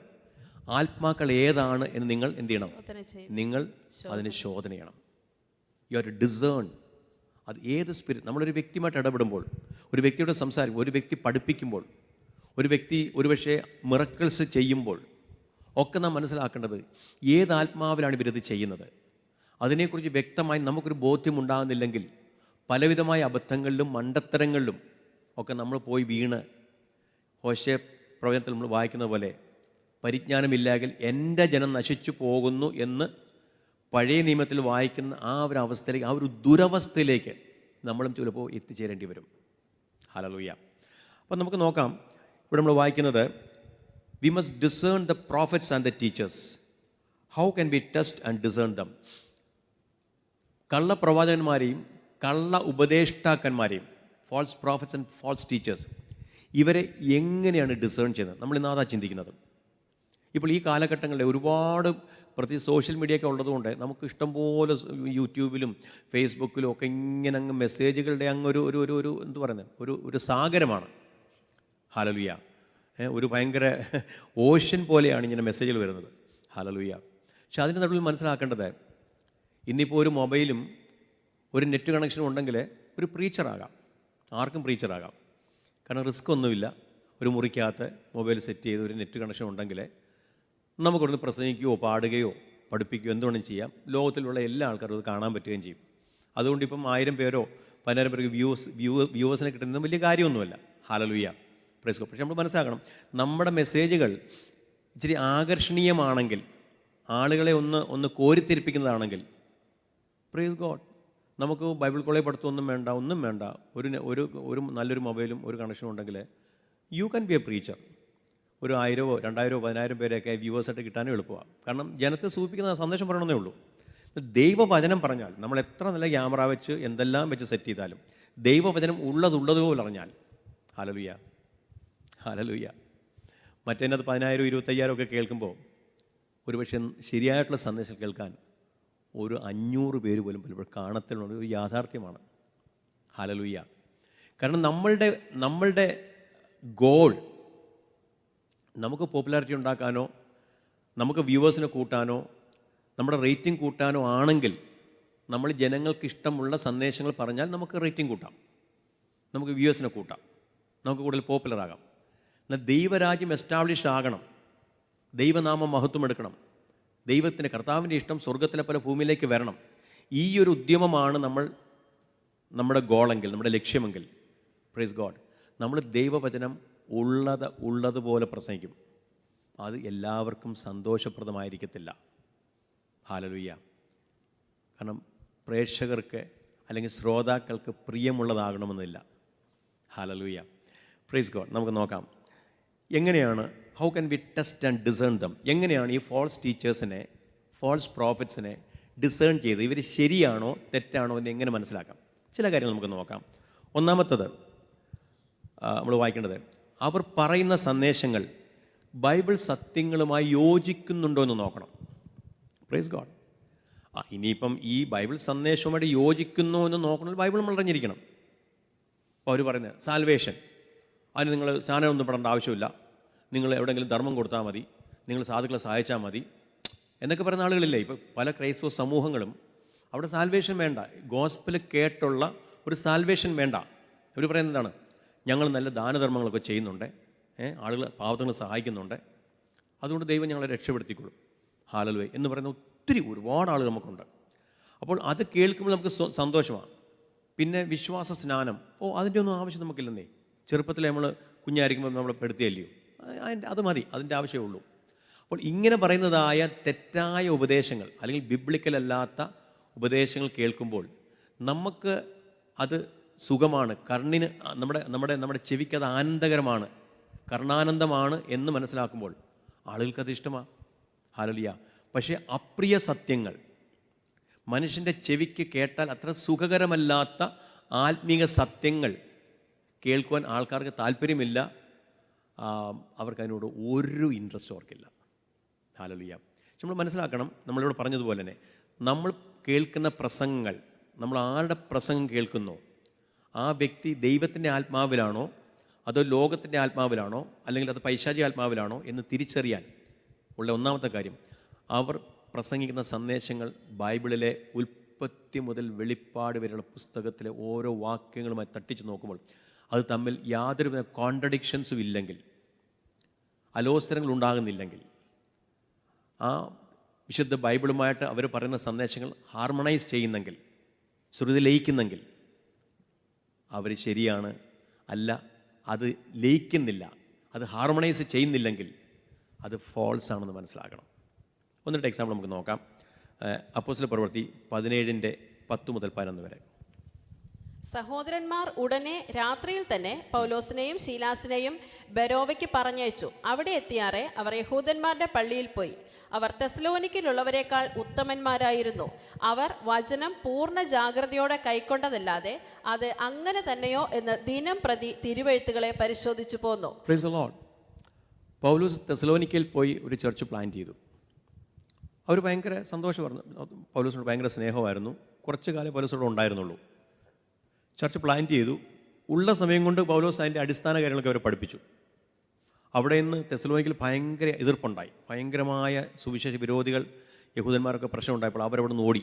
ആത്മാക്കൾ ഏതാണ് എന്ന് നിങ്ങൾ എന്ത് ചെയ്യണം? നിങ്ങൾ അതിന് ശോധന ചെയ്യണം. You are discern. അത് ഏത് സ്പിരിറ്റ്, നമ്മളൊരു വ്യക്തിയുമായിട്ട് ഇടപെടുമ്പോൾ, ഒരു വ്യക്തിയോട് സംസാരിക്കുമ്പോൾ, ഒരു വ്യക്തി പഠിപ്പിക്കുമ്പോൾ, ഒരു വ്യക്തി ഒരുപക്ഷെ മിറക്കിൾസ് ചെയ്യുമ്പോൾ ഒക്കെ നാം മനസ്സിലാക്കേണ്ടത് ഏത് ആത്മാവിലാണ് ഇവരത് ചെയ്യുന്നത്. അതിനെക്കുറിച്ച് വ്യക്തമായി നമുക്കൊരു ബോധ്യം ഉണ്ടാകുന്നില്ലെങ്കിൽ പലവിധമായ അബദ്ധങ്ങളിലും മണ്ടത്തരങ്ങളിലും ഒക്കെ നമ്മൾ പോയി വീണ് ഹോശേയ പ്രവചനത്തിൽ നമ്മൾ വായിക്കുന്ന പോലെ പരിജ്ഞാനമില്ലെങ്കിൽ എൻ്റെ ജനം നശിച്ചു പോകുന്നു എന്ന് പഴയ നിയമത്തിൽ വായിക്കുന്ന ആ ഒരു അവസ്ഥയിലേക്ക്, ആ ഒരു ദുരവസ്ഥയിലേക്ക് നമ്മളും ചിലപ്പോൾ എത്തിച്ചേരേണ്ടി വരും. ഹല്ലേലൂയ. അപ്പം നമുക്ക് നോക്കാം, ഇവിടെ നമ്മൾ വായിക്കുന്നത് we must discern the prophets and the teachers. How can we test and discern them? കള്ളപ്രവാചകന്മാരെയും കള്ള ഉപദേഷ്ടാക്കന്മാരെയും, false prophets and false teachers, ഇവരെ എങ്ങനെയാണ് ഡിസേൺ ചെയ്യുന്നത്? നമ്മൾ ഇന്ന് അതാ ചിന്തിക്കുന്നത്. ഇപ്പോൾ ഈ കാലഘട്ടങ്ങളിൽ ഒരുപാട് പ്രത്യേകിച്ച് സോഷ്യൽ മീഡിയ ഒക്കെ ഉള്ളതുകൊണ്ട് നമുക്ക് ഇഷ്ടംപോലെ യൂട്യൂബിലും ഫേസ്ബുക്കിലും ഒക്കെ ഇങ്ങനെ അങ്ങ് മെസ്സേജുകളുടെ അങ്ങ് ഒരു എന്ത് പറയുന്നത് ഒരു സാഗരമാണ്. ഹല്ലേലൂയ. ഒരു ഭയങ്കര ഓഷ്യൻ പോലെയാണ് ഇങ്ങനെ മെസ്സേജുകൾ വരുന്നത്. ഹല്ലേലൂയ. പക്ഷെ അതിൻ്റെ നടുവിൽ മനസ്സിലാക്കേണ്ടത്, ഇന്നിപ്പോൾ ഒരു മൊബൈലും ഒരു നെറ്റ് കണക്ഷനും ഉണ്ടെങ്കിൽ ഒരു പ്രീച്ചറാകാം, ആർക്കും പ്രീച്ചറാകാം. കാരണം റിസ്ക് ഒന്നുമില്ല. ഒരു മുറിക്കകത്ത് മൊബൈൽ സെറ്റ് ചെയ്ത് ഒരു നെറ്റ് കണക്ഷൻ ഉണ്ടെങ്കിൽ നമുക്കൊന്ന് പ്രസംഗിക്കുകയോ പാടുകയോ പഠിപ്പിക്കുകയോ എന്തുകൊണ്ടും ചെയ്യാം. ലോകത്തിലുള്ള എല്ലാ ആൾക്കാരും അത് കാണാൻ പറ്റുകയും ചെയ്യും. അതുകൊണ്ട് ഇപ്പം 1000 പേരോ 10000 പേർക്ക് വ്യൂവേഴ്സിനെ കിട്ടുന്നത് വലിയ കാര്യമൊന്നുമല്ല. ഹല്ലേലൂയ. Praise God. പക്ഷെ നമ്മൾ മനസ്സിലാക്കണം, നമ്മുടെ മെസ്സേജുകൾ ഇച്ചിരി ആകർഷണീയമാണെങ്കിൽ, ആളുകളെ ഒന്ന് കോരിത്തിരിപ്പിക്കുന്നതാണെങ്കിൽ, പ്രൈസ് ഗോഡ്, നമുക്ക് ബൈബിൾ കോളേജ് പഠിത്തമൊന്നും വേണ്ട, ഒന്നും വേണ്ട. ഒരു നല്ലൊരു മൊബൈലും ഒരു കണക്ഷനും ഉണ്ടെങ്കിൽ you can be A preacher. ഒരു 1000, 2000, 10000 പേരെയൊക്കെ വ്യൂവേഴ്സായിട്ട് കിട്ടാനും എളുപ്പമാണ്. കാരണം ജനത്തെ സൂചിപ്പിക്കുന്ന സന്ദേശം പറയണമെന്നേ ഉള്ളൂ. ദൈവവചനം പറഞ്ഞാൽ നമ്മൾ എത്ര നല്ല ക്യാമറ വെച്ച് എന്തെല്ലാം വെച്ച് സെറ്റ് ചെയ്താലും ദൈവവചനം ഉള്ളതുപോലെ അറിഞ്ഞാൽ, ഹല്ലേലൂയ, ഹല്ലേലൂയ. മറ്റേതിനകത്ത് 10000, 25000 ഒക്കെ കേൾക്കുമ്പോൾ ഒരുപക്ഷെ ശരിയായിട്ടുള്ള സന്ദേശം കേൾക്കാൻ ഒരു 500 പേര് പോലും പലപ്പോഴും കാണത്തിലുള്ള ഒരു യാഥാർത്ഥ്യമാണ്. ഹല്ലേലൂയ. കാരണം നമ്മളുടെ ഗോൾ നമുക്ക് പോപ്പുലാരിറ്റി ഉണ്ടാക്കാനോ നമുക്ക് വ്യൂവേഴ്സിനെ കൂട്ടാനോ നമ്മുടെ റേറ്റിംഗ് കൂട്ടാനോ ആണെങ്കിൽ നമ്മൾ ജനങ്ങൾക്ക് ഇഷ്ടമുള്ള സന്ദേശങ്ങൾ പറഞ്ഞാൽ നമുക്ക് റേറ്റിംഗ് കൂട്ടാം, നമുക്ക് വ്യൂവേഴ്സിനെ കൂട്ടാം, നമുക്ക് കൂടുതൽ പോപ്പുലറാകാം. എന്നാൽ ദൈവരാജ്യം എസ്റ്റാബ്ലിഷ് ആകണം, ദൈവനാമം മഹത്വം എടുക്കണം, ദൈവത്തിൻ്റെ കർത്താവിൻ്റെ ഇഷ്ടം സ്വർഗത്തിലെ പോലെ ഭൂമിയിലേക്ക് വരണം. ഈ ഒരു ഉദ്യമമാണ് നമ്മുടെ ഗോളെങ്കിൽ, നമ്മുടെ ലക്ഷ്യമെങ്കിൽ, പ്രൈസ് ഗോഡ്, നമ്മൾ ദൈവവചനം ഉള്ളതുപോലെ പ്രസംഗിക്കും. അത് എല്ലാവർക്കും സന്തോഷപ്രദമായിരിക്കത്തില്ല. ഹല്ലേലൂയ. കാരണം പ്രേക്ഷകർക്ക് അല്ലെങ്കിൽ ശ്രോതാക്കൾക്ക് പ്രിയമുള്ളതാകണമെന്നില്ല. ഹല്ലേലൂയ. Praise God. നമുക്ക് നോക്കാം എങ്ങനെയാണ്, how can we test and discern dum? എങ്ങനെയാണ് ഈ ഫാൾസ് ടീച്ചേഴ്സിനെ, ഫാൾസ് പ്രോഫറ്റ്സിനെ ഡിസേൺ ചെയ്ത് ഇവർ ശരിയാണോ തെറ്റാണോ എന്ന് എങ്ങനെ മനസ്സിലാക്കാം? ചില കാര്യങ്ങൾ നമുക്ക് നോക്കാം. ഒന്നാമത്തത് നമ്മൾ വായിക്കേണ്ടത്, അവർ പറയുന്ന സന്ദേശങ്ങൾ ബൈബിൾ സത്യങ്ങളുമായി യോജിക്കുന്നുണ്ടോ എന്ന് നോക്കണം. Praise God. ഇനിയിപ്പം ഈ ബൈബിൾ സന്ദേശവുമായിട്ട് യോജിക്കുന്നോ എന്ന് നോക്കണമെങ്കിൽ ബൈബിൾ നമ്മൾ അറിഞ്ഞിരിക്കണം. അപ്പോൾ അവർ പറയുന്നത് സാൽവേഷൻ, അതിന് നിങ്ങൾ സ്നാനമൊന്നും പെടേണ്ട ആവശ്യമില്ല, നിങ്ങൾ എവിടെയെങ്കിലും ധർമ്മം കൊടുത്താൽ മതി, നിങ്ങൾ സാധുക്കളെ സഹായിച്ചാൽ മതി എന്നൊക്കെ പറയുന്ന ആളുകളില്ലേ. ഇപ്പോൾ പല ക്രൈസ്തവ സമൂഹങ്ങളും അവിടെ സാൽവേഷൻ വേണ്ട, ഗോസ്പൽ കേട്ടുള്ള ഒരു സാൽവേഷൻ വേണ്ട. അവർ പറയുന്നത് എന്താണ്? ഞങ്ങൾ നല്ല ദാനധർമ്മങ്ങളൊക്കെ ചെയ്യുന്നുണ്ട്, ആളുകൾ പാവത്തങ്ങളെ സഹായിക്കുന്നുണ്ട്, അതുകൊണ്ട് ദൈവം ഞങ്ങളെ രക്ഷപ്പെടുത്തിക്കൊള്ളും, ഹല്ലേലൂയ എന്ന് പറയുന്ന ഒരുപാട് ആളുകൾ നമുക്കുണ്ട്. അപ്പോൾ അത് കേൾക്കുമ്പോൾ നമുക്ക് സന്തോഷമാണ്. പിന്നെ വിശ്വാസ സ്നാനം, അതിൻ്റെ ഒന്നും ആവശ്യം നമുക്കില്ലെന്നേ. ചെറുപ്പത്തിൽ നമ്മൾ കുഞ്ഞായിരിക്കുമ്പോൾ നമ്മൾ പെടുത്തിയല്ലയോ, അത് മതി, അതിൻ്റെ ആവശ്യമേ ഉള്ളൂ. അപ്പോൾ ഇങ്ങനെ പറയുന്നതായ തെറ്റായ ഉപദേശങ്ങൾ അല്ലെങ്കിൽ ബിബ്ലിക്കൽ അല്ലാത്ത ഉപദേശങ്ങൾ കേൾക്കുമ്പോൾ നമുക്ക് അത് സുഖമാണ്, കണ്ണിന് നമ്മുടെ ചെവിക്കത് ആനന്ദകരമാണ്, കർണാനന്ദമാണ് എന്ന് മനസ്സിലാക്കുമ്പോൾ ആളുകൾക്കത് ഇഷ്ടമാണ്. ഹല്ലേലൂയ. പക്ഷേ അപ്രിയ സത്യങ്ങൾ, മനുഷ്യൻ്റെ ചെവിക്ക് കേട്ടാൽ അത്ര സുഖകരമല്ലാത്ത ആത്മീക സത്യങ്ങൾ കേൾക്കുവാൻ ആൾക്കാർക്ക് താല്പര്യമില്ല, അവർക്കതിനോട് ഒരു ഇൻട്രസ്റ്റ് അവർക്കില്ല. ഹല്ലേലൂയ. നമ്മൾ മനസ്സിലാക്കണം, നമ്മളിവിടെ പറഞ്ഞതുപോലെ തന്നെ നമ്മൾ കേൾക്കുന്ന പ്രസംഗങ്ങൾ, നമ്മൾ ആരുടെ പ്രസംഗം കേൾക്കുന്നോ ആ വ്യക്തി ദൈവത്തിൻ്റെ ആത്മാവിലാണോ അതോ ലോകത്തിൻ്റെ ആത്മാവിലാണോ അല്ലെങ്കിൽ അത് പൈശാചിക ആത്മാവിലാണോ എന്ന് തിരിച്ചറിയാൻ ഉള്ള ഒന്നാമത്തെ കാര്യം, അവർ പ്രസംഗിക്കുന്ന സന്ദേശങ്ങൾ ബൈബിളിലെ ഉൽപ്പത്തി മുതൽ വെളിപ്പാട് വരെയുള്ള പുസ്തകത്തിലെ ഓരോ വാക്യങ്ങളുമായി തട്ടിച്ച് നോക്കുമ്പോൾ അത് തമ്മിൽ യാതൊരു കോൺട്രഡിക്ഷൻസും ഇല്ലെങ്കിൽ, അലോസരങ്ങൾ ഉണ്ടാകുന്നില്ലെങ്കിൽ, ആ വിശുദ്ധ ബൈബിളുമായിട്ട് അവർ പറയുന്ന സന്ദേശങ്ങൾ ഹാർമണൈസ് ചെയ്യുന്നെങ്കിൽ, ശ്രുതി ലയിക്കുന്നെങ്കിൽ അവർ ശരിയാണ്, അല്ല അത് ലയിക്കുന്നില്ല, അത് ഹാർമണൈസ് ചെയ്യുന്നില്ലെങ്കിൽ അത് ഫോൾസ് ആണെന്ന് മനസ്സിലാക്കണം. ഒന്നിട്ട് എക്സാമ്പിൾ നമുക്ക് നോക്കാം. അപ്പോസ്തല പ്രവൃത്തി 17:10-11 വരെ. സഹോദരന്മാർ ഉടനെ രാത്രിയിൽ തന്നെ പൗലോസിനെയും ശീലാസിനെയും ബെരോവയ്ക്ക് പറഞ്ഞയച്ചു. അവിടെ എത്തിയാറെ അവർ യഹൂദന്മാരുടെ പള്ളിയിൽ പോയി. അവർ തെസ്സലോനിക്കയിലുള്ളവരെക്കാൾ ഉത്തമന്മാരായിരുന്നു. അവർ വചനം പൂർണ്ണ ജാഗ്രതയോടെ കൈക്കൊണ്ടതല്ലാതെ അത് അങ്ങനെ തന്നെയോ എന്ന് ദിനം പ്രതി തിരുവെഴുത്തുകളെ പരിശോധിച്ചു പോന്നു. Praise the lord. പൗലോസ് തെസ്സലോനിക്കയിൽ പോയി ഒരു ചർച്ച് പ്ലാൻ ചെയ്തു. അവർ ഭയങ്കര സന്തോഷമായിരുന്നു, പൗലോസിനോട് ഭയങ്കര സ്നേഹമായിരുന്നു. കുറച്ച് കാലം പൗലോസിനോട് ഉണ്ടായിരുന്നുള്ളൂ. ചർച്ച് പ്ലാൻ ചെയ്തു. ഉള്ള സമയം കൊണ്ട് പൗലോസ് അതിൻ്റെ അടിസ്ഥാന കാര്യങ്ങളൊക്കെ അവരെ പഠിപ്പിച്ചു. അവിടെ നിന്ന് തെസ്സലോനിക്കയിൽ ഭയങ്കര എതിർപ്പുണ്ടായി. ഭയങ്കരമായ സുവിശേഷ വിരോധികൾ, യഹൂദന്മാരൊക്കെ പ്രശ്നം ഉണ്ടായപ്പോൾ അവരവിടെ നിന്ന്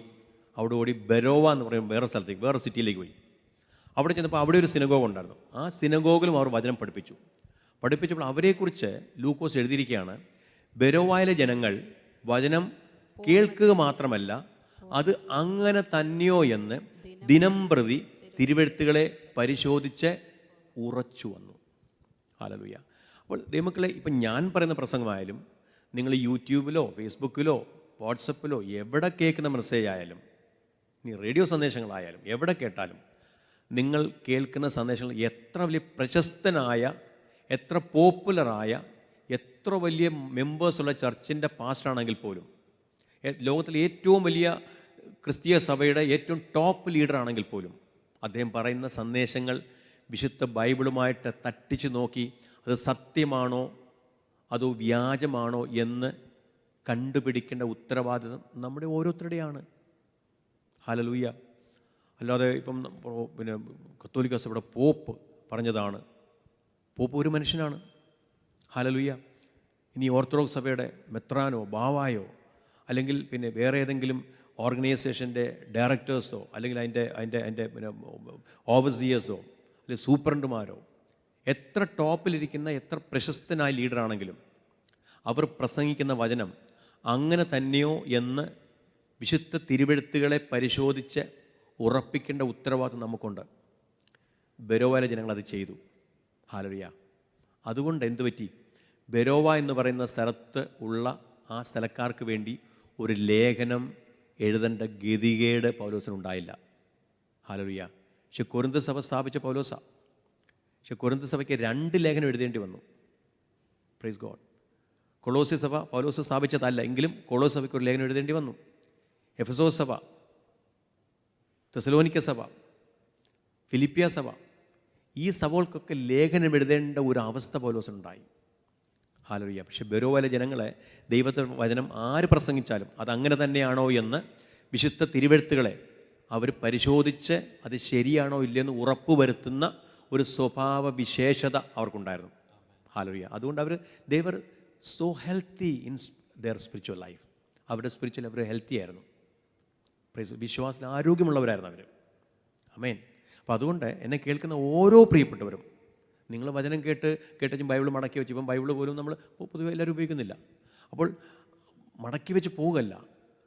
അവിടെ ഓടി ബെരോവ എന്ന് പറയുമ്പോൾ വേറെ സ്ഥലത്തേക്ക്, വേറെ സിറ്റിയിലേക്ക് പോയി. അവിടെ ചെന്നപ്പോൾ അവിടെ ഒരു സിനഗോഗ് ഉണ്ടായിരുന്നു. ആ സിനഗോഗിലും അവർ വചനം പഠിപ്പിച്ചപ്പോൾ അവരെക്കുറിച്ച് ലൂക്കോസ് എഴുതിയിരിക്കുകയാണ്, ബെരോവായിലെ ജനങ്ങൾ വചനം കേൾക്കുക മാത്രമല്ല അത് അങ്ങനെ തന്നെയോ എന്ന് ദിനം പ്രതി തിരുവെഴുത്തുകളെ പരിശോധിച്ച് ഉറച്ചു വന്നു. ഹല്ലേലൂയ. അപ്പോൾ ദൈവമക്കളെ, ഇപ്പം ഞാൻ പറയുന്ന പ്രസംഗമായാലും നിങ്ങൾ യൂട്യൂബിലോ ഫേസ്ബുക്കിലോ വാട്സപ്പിലോ എവിടെ കേൾക്കുന്ന മെസ്സേജ് ആയാലും, ഇനി റേഡിയോ സന്ദേശങ്ങളായാലും എവിടെ കേട്ടാലും, നിങ്ങൾ കേൾക്കുന്ന സന്ദേശങ്ങൾ എത്ര വലിയ പ്രശസ്തനായ, എത്ര പോപ്പുലറായ, എത്ര വലിയ മെമ്പേഴ്സുള്ള ചർച്ചിൻ്റെ പാസ്റ്ററാണെങ്കിൽ പോലും, ലോകത്തിലെ ഏറ്റവും വലിയ ക്രിസ്തീയ സഭയുടെ ഏറ്റവും ടോപ്പ് ലീഡറാണെങ്കിൽ പോലും, അദ്ദേഹം പറയുന്ന സന്ദേശങ്ങൾ വിശുദ്ധ ബൈബിളുമായിട്ട് തട്ടിച്ചു നോക്കി അത് സത്യമാണോ അതോ വ്യാജമാണോ എന്ന് കണ്ടുപിടിക്കേണ്ട ഉത്തരവാദിത്വം നമ്മുടെ ഓരോരുത്തരുടെയാണ്. ഹല്ലേലൂയ. അല്ലാതെ ഇപ്പം പിന്നെ കത്തോലിക്ക സഭയുടെ പോപ്പ് പറഞ്ഞതാണ്. പോപ്പ് ഒരു മനുഷ്യനാണ്. ഹല്ലേലൂയ. ഇനി ഓർത്തഡോക്സ് സഭയുടെ മെത്രാനോ ബാവായോ അല്ലെങ്കിൽ പിന്നെ വേറെ ഏതെങ്കിലും ഓർഗനൈസേഷൻ്റെ ഡയറക്ടേഴ്സോ അല്ലെങ്കിൽ അതിൻ്റെ പിന്നെ ഓവർസിയേഴ്സോ അല്ലെങ്കിൽ സൂപ്രണ്ടുമാരോ, എത്ര ടോപ്പിലിരിക്കുന്ന എത്ര പ്രശസ്തനായ ലീഡറാണെങ്കിലും അവർ പ്രസംഗിക്കുന്ന വചനം അങ്ങനെ തന്നെയോ എന്ന് വിശുദ്ധ തിരുവെഴുത്തുകളെ പരിശോധിച്ച് ഉറപ്പിക്കേണ്ട ഉത്തരവാദിത്വം നമുക്കുണ്ട്. ബെരോവയിലെ ജനങ്ങളത് ചെയ്തു. ഹല്ലേലൂയ. അതുകൊണ്ട് എന്തു പറ്റി? ബെരോവ എന്ന് പറയുന്ന സ്ഥലത്ത് ഉള്ള ആ സ്ഥലക്കാർക്ക് വേണ്ടി ഒരു ലേഖനം എഴുതേണ്ട ഗതികേട് പൗലോസിനുണ്ടായില്ല. ഹല്ലേലൂയ. പക്ഷെ കൊരിന്ത് സഭ സ്ഥാപിച്ച പൗലോസാ. പക്ഷെ കൊരിന്ത് സഭയ്ക്ക് 2 ലേഖനം എഴുതേണ്ടി വന്നു. Praise God. കൊളോസി സഭ പൗലോസ് സ്ഥാപിച്ചതല്ല, എങ്കിലും കൊളോസ് സഭയ്ക്ക് ഒരു ലേഖനം എഴുതേണ്ടി വന്നു. എഫെസോസ് സഭ, തെസ്സലോനിക്ക സഭ, ഫിലിപ്പിയ സഭ, ഈ സഭകൾക്കൊക്കെ ലേഖനം എഴുതേണ്ട ഒരു അവസ്ഥ പൗലോസിനുണ്ടായി. ഹല്ലേലൂയ. പക്ഷെ ബെരോവയിലെ ജനങ്ങളെ ദൈവത്തിൻ്റെ വചനം ആര് പ്രസംഗിച്ചാലും അതങ്ങനെ തന്നെയാണോ എന്ന് വിശുദ്ധ തിരുവെഴുത്തുകളെ അവർ പരിശോധിച്ച് അത് ശരിയാണോ ഇല്ലയെന്ന് ഉറപ്പുവരുത്തുന്ന ഒരു സ്വഭാവ വിശേഷത അവർക്കുണ്ടായിരുന്നു. ഹല്ലേലൂയ. അതുകൊണ്ട് they were so healthy in their spiritual life. അവരുടെ സ്പിരിച്വൽ അവർ ഹെൽത്തി ആയിരുന്നു. വിശ്വാസത്തിൽ ആരോഗ്യമുള്ളവരായിരുന്നു അവർ. ആമേൻ. അപ്പോൾ അതുകൊണ്ട് എന്നെ കേൾക്കുന്ന ഓരോ പ്രിയപ്പെട്ടവരും, നിങ്ങൾ വചനം കേട്ടും ബൈബിൾ മടക്കി വെച്ച്, ഇപ്പം ബൈബിൾ പോലും നമ്മൾ പൊതുവെ എല്ലാവരും ഉപയോഗിക്കുന്നില്ല. അപ്പോൾ മടക്കി വെച്ച് പോവുകയല്ല,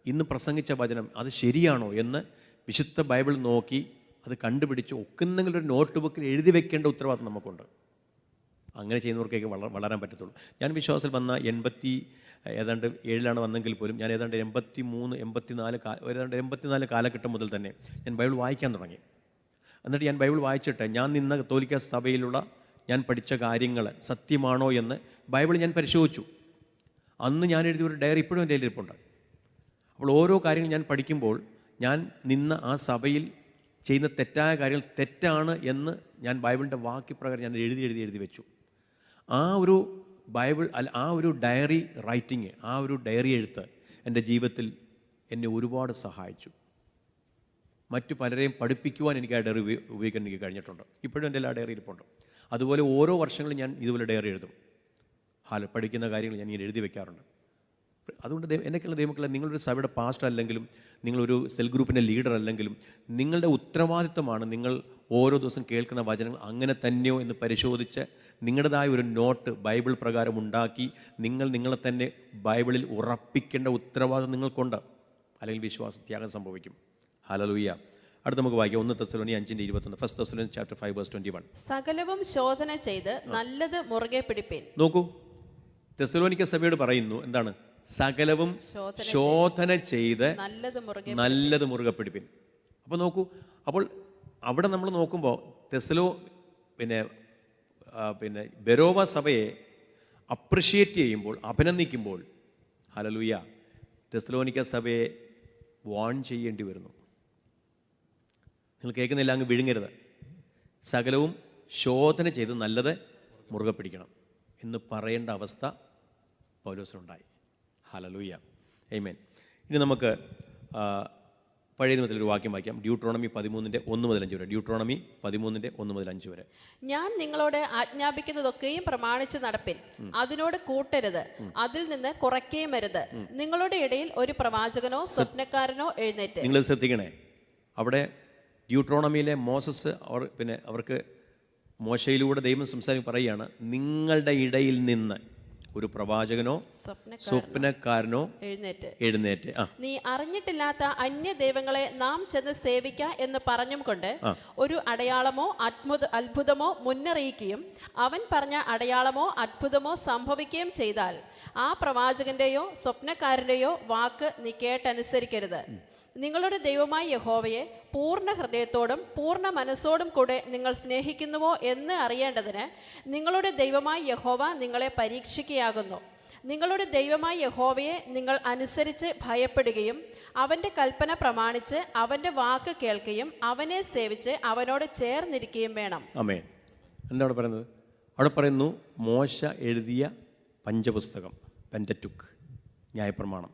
ഇന്ന് പ്രസംഗിച്ച വചനം അത് ശരിയാണോ എന്ന് വിശുദ്ധ ബൈബിൾ നോക്കി അത് കണ്ടുപിടിച്ച് ഒക്കുന്നെങ്കിലും ഒരു നോട്ട് ബുക്കിൽ എഴുതി വെക്കേണ്ട ഉത്തരവാദിത്വം നമുക്കുണ്ട്. അങ്ങനെ ചെയ്യുന്നവർക്കൊക്കെ വളരാൻ പറ്റത്തുള്ളൂ. ഞാൻ വിശ്വാസത്തിൽ വന്ന 87 വന്നെങ്കിൽ പോലും ഞാൻ ഏതാണ്ട് 84 കാലഘട്ടം മുതൽ തന്നെ ഞാൻ ബൈബിൾ വായിക്കാൻ തുടങ്ങി. എന്നിട്ട് ഞാൻ ബൈബിൾ വായിച്ചിട്ട് ഞാൻ നിന്ന കത്തോലിക്ക സഭയിലുള്ള ഞാൻ പഠിച്ച കാര്യങ്ങൾ സത്യമാണോ എന്ന് ബൈബിൾ ഞാൻ പരിശോധിച്ചു. അന്ന് ഞാൻ എഴുതിയ ഒരു ഡയറി ഇപ്പോഴും എൻ്റെ കയ്യിലിരിപ്പുണ്ട്. അപ്പോൾ ഓരോ കാര്യങ്ങൾ ഞാൻ പഠിക്കുമ്പോൾ ഞാൻ നിന്ന ആ സഭയിൽ ചെയ്യുന്ന തെറ്റായ കാര്യങ്ങൾ തെറ്റാണ് എന്ന് ഞാൻ ബൈബിളിൻ്റെ വാക്യപ്രകാരം ഞാൻ എഴുതി വെച്ചു. ആ ഒരു ബൈബിൾ ആ ഒരു ഡയറി റൈറ്റിങ്, ആ ഒരു ഡയറി എഴുത്ത് എൻ്റെ ജീവിതത്തിൽ എന്നെ ഒരുപാട് സഹായിച്ചു. മറ്റു പലരെയും പഠിപ്പിക്കുവാൻ എനിക്ക് ആ ഡയറി ഉപയോഗിക്കാൻ എനിക്ക് കഴിഞ്ഞിട്ടുണ്ട്. ഇപ്പോഴും എൻ്റെ എല്ലാ ഡയറി ഇരിപ്പുണ്ട്. അതുപോലെ ഓരോ വർഷങ്ങളും ഞാൻ ഇതുപോലെ ഡയറി എഴുതും. പഠിക്കുന്ന കാര്യങ്ങൾ ഞാൻ ഇങ്ങനെ എഴുതി വയ്ക്കാറുണ്ട്. അതുകൊണ്ട് എന്നൊക്കെയുള്ള ദൈവമക്കളെ, നിങ്ങളൊരു സഭയുടെ പാസ്റ്റർ അല്ലെങ്കിലും നിങ്ങളൊരു സെൽ ഗ്രൂപ്പിൻ്റെ ലീഡർ അല്ലെങ്കിലും നിങ്ങളുടെ ഉത്തരവാദിത്വമാണ് നിങ്ങൾ ഓരോ ദിവസം കേൾക്കുന്ന വചനങ്ങൾ അങ്ങനെ തന്നെയോ എന്ന് പരിശോധിച്ച് നിങ്ങളുടേതായ ഒരു നോട്ട് ബൈബിൾ പ്രകാരം ഉണ്ടാക്കി നിങ്ങളെ തന്നെ ബൈബിളിൽ ഉറപ്പിക്കേണ്ട ഉത്തരവാദിത്വം നിങ്ങൾക്കുണ്ട്. അല്ലെങ്കിൽ വിശ്വാസത്യാഗം സംഭവിക്കും. ഹല്ലേലൂയ. അടുത്ത് നമുക്ക് വായിക്കാം 1 തെസ്സലോനിയ 5:21. 1 Thessalonians chapter 5 verse 21. സകലവും ശോധന ചെയ്ത് നല്ലത് മുറുകെ പിടിപ്പിൻ. നോക്കൂ, തെസ്സലോനിക്ക സഭയോട് പറയുന്നു എന്താണ്? സകലവും ശോധന ചെയ്ത് നല്ലത് മുറുകെ പിടിപ്പിൻ. അപ്പോൾ നോക്കൂ, അപ്പോൾ അവിടെ നമ്മൾ നോക്കുമ്പോൾ പിന്നെ ബെരോവ സഭയെ അപ്രിഷിയേറ്റ് ചെയ്യുമ്പോൾ, അഭിനന്ദിക്കുമ്പോൾ, ഹല്ലേലൂയ, തെസ്സലോനിക്ക സഭയെ വാൺ ചെയ്യേണ്ടി വരുന്നു. നിങ്ങൾ കേൾക്കുന്നില്ല, അങ്ങ് വിഴുങ്ങരുത്. സകലവും ശോധന ചെയ്ത് നല്ലത് മുറുകെ പിടിക്കണം എന്ന് പറയേണ്ട അവസ്ഥ പൗലോസിനുണ്ടായി. ഹല്ലേലൂയ, ആമേൻ. ഇനി നമുക്ക് പഴയ നിയമത്തിലൊരു വാക്യം വായിക്കാം. ഡ്യൂട്രോണമി 13:1-5 വരെ. ഡ്യൂട്രോണമി 13:1-5 വരെ. ഞാൻ നിങ്ങളോട് ആജ്ഞാപിക്കുന്നതൊക്കെയും പ്രമാണിച്ച് നടപ്പിൻ, അതിനോട് കൂട്ടരുത്, അതിൽ നിന്ന് കുറയ്ക്കുകയും അരുത്. നിങ്ങളുടെ ഇടയിൽ ഒരു പ്രവാചകനോ സ്വപ്നക്കാരനോ എഴുന്നേറ്റ്. നിങ്ങൾ ശ്രദ്ധിക്കണേ, അവിടെ ഡ്യൂട്രോണമിയിലെ മോസസ് അവർക്ക് മോശയിലൂടെ ദൈവം സംസാരിച്ച് പറയുകയാണ്, നിങ്ങളുടെ ഇടയിൽ നിന്ന് ഒരു പ്രവാചകനോ സ്വപ്നക്കാരനോ എഴുന്നേറ്റ് നീ അറിഞ്ഞിട്ടില്ലാത്ത അന്യ ദൈവങ്ങളെ നാം ചെന്ന് സേവിക്ക എന്ന് പറഞ്ഞും കൊണ്ട് ഒരു അടയാളമോ അത്ഭുതമോ മുന്നറിയിക്കുകയും അവൻ പറഞ്ഞ അടയാളമോ അത്ഭുതമോ സംഭവിക്കുകയും ചെയ്താൽ ആ പ്രവാചകന്റെയോ സ്വപ്നക്കാരന്റെയോ വാക്ക് നീ കേട്ടനുസരിക്കരുത്. നിങ്ങളുടെ ദൈവമായ യഹോവയെ പൂർണ്ണ ഹൃദയത്തോടും പൂർണ്ണ മനസ്സോടും കൂടെ നിങ്ങൾ സ്നേഹിക്കുന്നുവോ എന്ന് അറിയേണ്ടതിന് നിങ്ങളുടെ ദൈവമായ യഹോവ നിങ്ങളെ പരീക്ഷിക്കുകയാകുന്നു. നിങ്ങളുടെ ദൈവമായ യഹോവയെ നിങ്ങൾ അനുസരിച്ച് ഭയപ്പെടുകയും അവൻ്റെ കൽപ്പന പ്രമാണിച്ച് അവൻ്റെ വാക്ക് കേൾക്കുകയും അവനെ സേവിച്ച് അവനോട് ചേർന്നിരിക്കുകയും വേണം. ആമേൻ. എന്താ അവിടെ പറയുന്നത്? അവിടെ പറയുന്നു, മോശ എഴുതിയ പഞ്ചപുസ്തകം, പെന്ററ്റുക്ക്, ന്യായപ്രമാണം,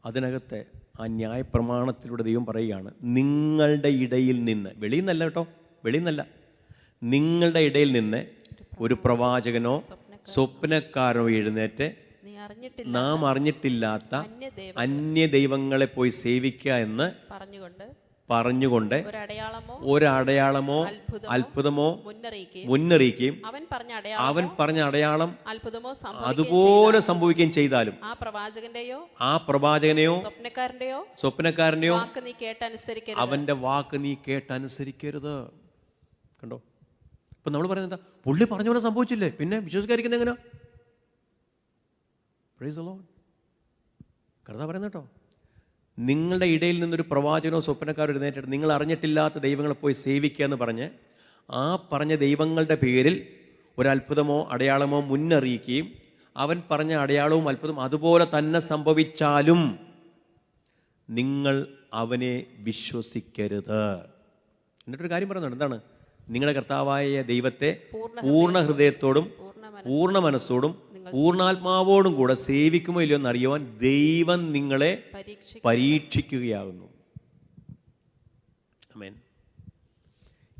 അതിനകത്തെ ആ ന്യായപ്രമാണത്തിലൂടെ ദൈവം പറയുകയാണ്, നിങ്ങളുടെ ഇടയിൽ നിന്ന്, വെളിയിൽ നിന്നല്ല കേട്ടോ, വെളിയിൽ നിന്നല്ല, നിങ്ങളുടെ ഇടയിൽ നിന്ന് ഒരു പ്രവാചകനോ സ്വപ്നക്കാരനോ എഴുന്നേറ്റ് നാം അറിഞ്ഞിട്ടില്ലാത്ത അന്യ ദൈവങ്ങളെ പോയി സേവിക്കുക എന്ന് പറഞ്ഞുകൊണ്ട് ഒരടയാളമോ അത്ഭുതമോ മുന്നറിയിക്കുകയും അവൻ പറഞ്ഞ അടയാളം അതുപോലെ സംഭവിക്കുകയും ചെയ്താലും ആ പ്രവാചകനെയോ സ്വപ്നക്കാരനെയോ അവന്റെ വാക്ക് നീ കേട്ടനുസരിക്കരുത്. കണ്ടോ? ഇപ്പൊ നമ്മൾ പറയുന്നത് എന്താ? പുള്ളി പറഞ്ഞ പോലെ സംഭവിച്ചില്ലേ, പിന്നെ വിശ്വസിക്കാതിരിക്കുന്നത് എങ്ങനെയാ? Price the Lord. കർത്താവ് പറയുന്നത് കേട്ടോ, നിങ്ങളുടെ ഇടയിൽ നിന്നൊരു പ്രവാചകനോ സ്വപ്നക്കാരോ എഴുന്നേറ്റിട്ട് നിങ്ങൾ അറിഞ്ഞിട്ടില്ലാത്ത ദൈവങ്ങളെ പോയി സേവിക്കുക എന്ന് പറഞ്ഞ് ആ പറഞ്ഞ ദൈവങ്ങളുടെ പേരിൽ ഒരത്ഭുതമോ അടയാളമോ മുന്നറിയിക്കുകയും അവൻ പറഞ്ഞ അടയാളവും അത്ഭുതം അതുപോലെ തന്നെ സംഭവിച്ചാലും നിങ്ങൾ അവനെ വിശ്വസിക്കരുത്. എന്നിട്ടൊരു കാര്യം പറയുന്നുണ്ട്, എന്താണ്? നിങ്ങളുടെ കർത്താവായ ദൈവത്തെ പൂർണ്ണ ഹൃദയത്തോടും പൂർണ്ണ മനസ്സോടും പൂർണ്ണാത്മാവോടും കൂടെ സേവിക്കുമോ ഇല്ലയോ എന്നറിയുവാൻ ദൈവം നിങ്ങളെ പരീക്ഷിക്കുകയാകുന്നു. ആമേൻ.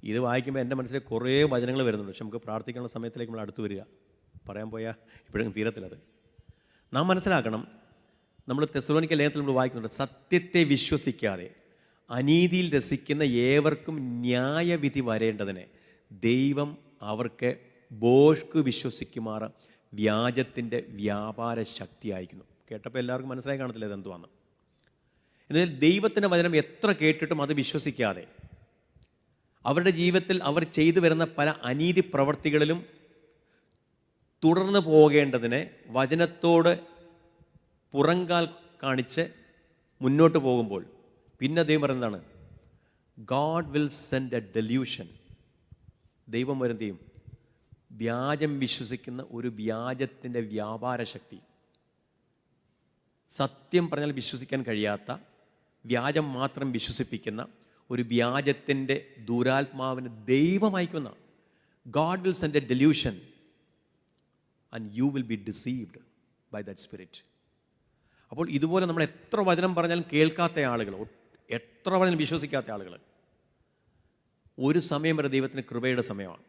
ഇത് വായിക്കുമ്പോൾ എൻ്റെ മനസ്സിൽ കുറേ വചനങ്ങൾ വരുന്നുണ്ട്, പക്ഷെ നമുക്ക് പ്രാർത്ഥിക്കാനുള്ള സമയത്തിലേക്ക് നമ്മൾ അടുത്ത് വരിക. പറയാൻ പോയാൽ ഇപ്പോഴും തീരത്തിലത്. നാം മനസ്സിലാക്കണം, നമ്മൾ തെസ്സലോനിക്ക ലേഖനത്തിൽ നമ്മൾ വായിക്കുന്നുണ്ട്, സത്യത്തെ വിശ്വസിക്കാതെ അനീതിയിൽ രസിക്കുന്ന ഏവർക്കും ന്യായവിധി വരേണ്ടതിന് ദൈവം അവർക്ക് ബോഷ്ക്ക് വിശ്വസിക്കുമാർ വ്യാജത്തിൻ്റെ വ്യാപാര ശക്തി അയക്കുന്നു. കേട്ടപ്പോൾ എല്ലാവർക്കും മനസ്സിലായി കാണത്തില്ല ഇതെന്തുവാന്ന്. എന്നാൽ ദൈവത്തിൻ്റെ വചനം എത്ര കേട്ടിട്ടും അത് വിശ്വസിക്കാതെ അവരുടെ ജീവിതത്തിൽ അവർ ചെയ്തു വരുന്ന പല അനീതി പ്രവർത്തികളിലും തുടർന്ന് പോകേണ്ടതിന് വചനത്തോട് പുറങ്കാൽ കാണിച്ച് മുന്നോട്ട് പോകുമ്പോൾ പിന്നെ ദൈവം പറയുന്നതാണ്, God will send a delusion. ദൈവം വരുന്നതും വ്യാജം വിശ്വസിക്കുന്ന ഒരു വ്യാജത്തിൻ്റെ വ്യാപാര ശക്തി, സത്യം പറഞ്ഞാൽ വിശ്വസിക്കാൻ കഴിയാത്ത, വ്യാജം മാത്രം വിശ്വസിപ്പിക്കുന്ന ഒരു വ്യാജത്തിൻ്റെ ദുരാത്മാവിന് ദൈവം അയക്കുന്ന. God will send a delusion and you will be deceived by that spirit. അപ്പോൾ ഇതുപോലെ നമ്മൾ എത്ര വചനം പറഞ്ഞാലും കേൾക്കാത്ത ആളുകൾ, എത്ര പറഞ്ഞാലും വിശ്വസിക്കാത്ത ആളുകൾ, ഒരു സമയം വരെ ദൈവത്തിന് കൃപയുടെ സമയമാണ്.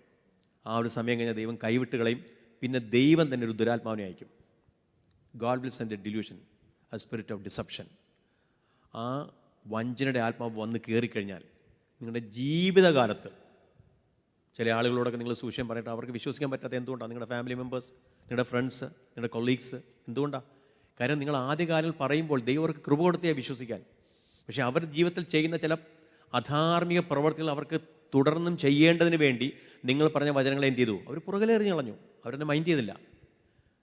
ആ ഒരു സമയം കഴിഞ്ഞാൽ ദൈവം കൈവിട്ട് കളയും. പിന്നെ ദൈവം തന്നെ ഒരു ദുരാത്മാവിനെ അയക്കും. God will send a delusion, A spirit of deception. ആ വഞ്ചനയുടെ ആത്മാവ് വന്ന് കയറിക്കഴിഞ്ഞാൽ നിങ്ങളുടെ ജീവിതകാലത്ത് ചില ആളുകളോടൊക്കെ നിങ്ങൾ സുവിശേഷം പറഞ്ഞിട്ട് അവർക്ക് വിശ്വസിക്കാൻ പറ്റാത്ത എന്തുകൊണ്ടാണ്? നിങ്ങളുടെ ഫാമിലി മെമ്പേഴ്സ്, നിങ്ങളുടെ ഫ്രണ്ട്സ്, നിങ്ങളുടെ കൊളീഗ്സ്, എന്തുകൊണ്ടാണ്? കാര്യം നിങ്ങൾ ആദ്യകാലം പറയുമ്പോൾ ദൈവം അവർക്ക് കൃപ കൊടുത്തേ വിശ്വസിക്കാൻ. പക്ഷേ അവർ ജീവിതത്തിൽ ചെയ്യുന്ന ചില അധാർമിക പ്രവർത്തികൾ അവർക്ക് തുടർന്നും ചെയ്യേണ്ടതിന് വേണ്ടി നിങ്ങൾ പറഞ്ഞ വചനങ്ങളെ എന്ത് ചെയ്തു? അവർ പുറകിലെറിഞ്ഞ് കളഞ്ഞു. അവരെന്നെ മൈൻഡ് ചെയ്തില്ല.